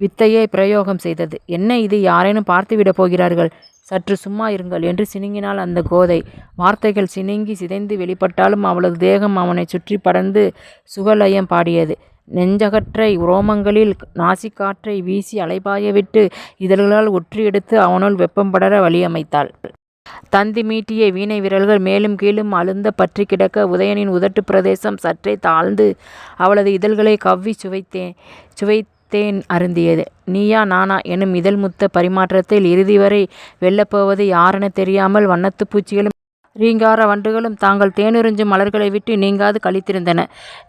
வித்தையை பிரயோகம் செய்தது. என்ன இது? யாரேனும் பார்த்துவிடப் போகிறார்கள். சற்று சும்மா இருங்கள் என்று சினுங்கினாள் அந்த கோதை. வார்த்தைகள் சினுங்கி சிதைந்து வெளிப்பட்டாலும் அவளது தேகம் அவனை சுற்றி படர்ந்து சுகலயம் பாடியது. நெஞ்சகற்றை உரோமங்களில் நாசிக்காற்றை வீசி அலைபாய விட்டு இதழ்களால் ஒற்றி எடுத்து அவனுள் வெப்பம் படர வழியமைத்தாள். தந்தி மீட்டிய வீணை விரல்கள் மேலும் கீழும் அழுந்த பற்றி கிடக்க உதயனின் உதட்டு பிரதேசம் சற்றே தாழ்ந்து அவளது இதழ்களை கவ்வி சுவைத்தேன் அருந்தியது. நீயா நானா எனும் இதழ் முத்த பரிமாற்றத்தில் இறுதி வரை வெல்லப்போவது யாரென தெரியாமல் வண்ணத்து பூச்சிகளும் ரீங்கார வண்டுகளும் தாங்கள் தேனுறிஞ்சும் மலர்களை விட்டு நீங்காது கழித்திருந்தன.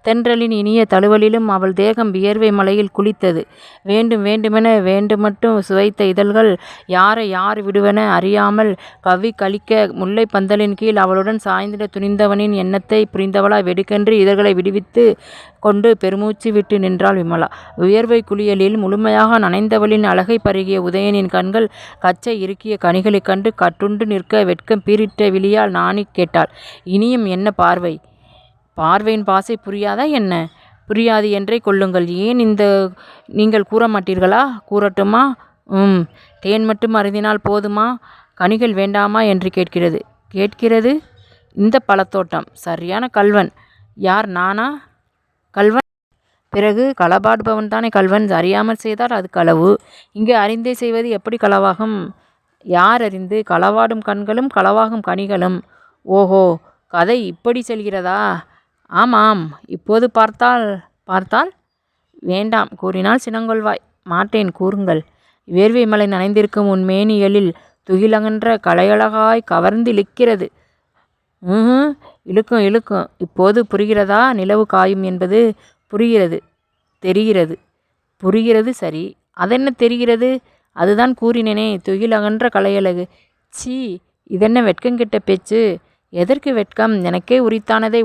தென்றலின் இனிய தழுவலிலும் அவள் தேகம் வியர்வை மலையில் குளித்தது. வேண்டுமென வேண்டுமட்டும் சுவைத்த இதழ்கள் யார் விடுவன அறியாமல் கவ்வி கழிக்க முல்லை பந்தலின் கீழ் அவளுடன் சாய்ந்திட துணிந்தவனின் எண்ணத்தை புரிந்தவளாய் வெடுக்கென்று இதழ்களை விடுவித்து கொண்டு பெருமூச்சு விட்டு நின்றாள் விமலா. வியர்வை குளியலில் முழுமையாக நனைந்தவளின் அழகை பருகிய உதயனின் கண்கள் கச்சை இறுக்கிய கனிகளைக் கண்டு கட்டுண்டு நிற்க வெட்கம் பீரிட்ட விழியால் நாணி கேட்டாள். இனியும் என்ன பார்வை? பார்வையின் பாசை புரியாதா என்ன? புரியாது என்றே கொள்ளுங்கள். ஏன் நீங்கள் கூற மாட்டீர்களா? கூறட்டுமா? தேன் மட்டும் அருந்தினால் போதுமா, கனிகள் வேண்டாமா என்று கேட்கிறது. கேட்கிறது இந்த பழத்தோட்டம். சரியான கள்வன். யார், நானா கள்வன்? பிறகு களபாடுபவன் தானே கள்வன். அறியாமல் செய்தால் அது களவு. இங்கு அறிந்தே செய்வது எப்படி களவாகும்? யார் அறிந்து? களவாடும் கண்களும் களவாகும் கனிகளும். ஓஹோ, கதை இப்படி செல்கிறதா? ஆமாம், இப்போது பார்த்தால் வேண்டாம் கூறினால் சினங்கொள்வாய். மாட்டேன், கூறுங்கள். வேர்வை மலை நனைந்திருக்கும் உன் மேனியலில் துகிலகன்ற கலையழகாய் கவர்ந்து இழுக்கிறது. இழுக்கும் இழுக்கும். இப்போது புரிகிறதா நிலவு காயும் என்பது? புரிகிறது, தெரிகிறது. புரிகிறது, சரி. அதென்ன தெரிகிறது? அதுதான் கூறினேனே, துகிலகன்ற கலையழகு. சீ, இதென்ன வெட்கங்கெட்ட பேச்சு? எதற்கு வெட்கம்? எனக்கே உரித்தானதை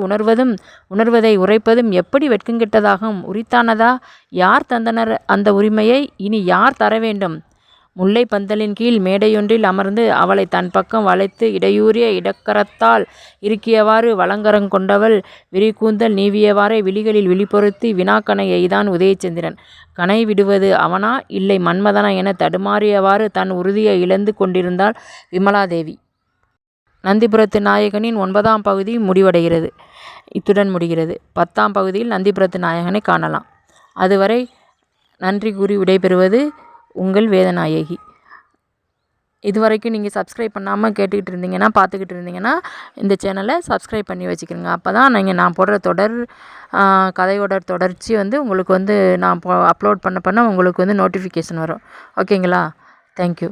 உணர்வதை உரைப்பதும் எப்படி வெட்கங்கெட்டதாகும்? உரித்தானதா? யார் தந்தனர் அந்த உரிமையை? இனி யார் தர வேண்டும்? முல்லை பந்தலின் கீழ் மேடையொன்றில் அமர்ந்து அவளை தன் பக்கம் வளைத்து இடையூறிய இடக்கரத்தால் இறுக்கியவாறு வலங்கரங்கொண்டவள் விரிகூந்தல் நீவியவாறே விழிகளில் விழிபொருத்தி வினாக்கணை எய்தான் உதயச்சந்திரன். கணை விடுவது அவனா இல்லை மன்மதனா என தடுமாறியவாறு தன் உறுதியை இழந்து கொண்டிருந்தாள் விமலாதேவி. நந்திபுரத்து நாயகனின் 9ஆம் பகுதி முடிவடைகிறது. இத்துடன் முடிகிறது. 10ஆம் பகுதியில் நந்திபுரத்து நாயகனை காணலாம். அதுவரை நன்றி கூறி விடைபெறுவது உங்கள் வேதநாயகி. இதுவரைக்கும் நீங்கள் சப்ஸ்கிரைப் பண்ணாமல் பார்த்துக்கிட்டு இருந்தீங்கன்னா இந்த சேனலை சப்ஸ்கிரைப் பண்ணி வச்சுக்கிறோங்க. அப்போ தான் நான் போடுற கதையோட தொடர்ச்சி உங்களுக்கு நான் அப்லோட் பண்ண உங்களுக்கு நோட்டிஃபிகேஷன் வரும். ஓகேங்களா? தேங்க்யூ.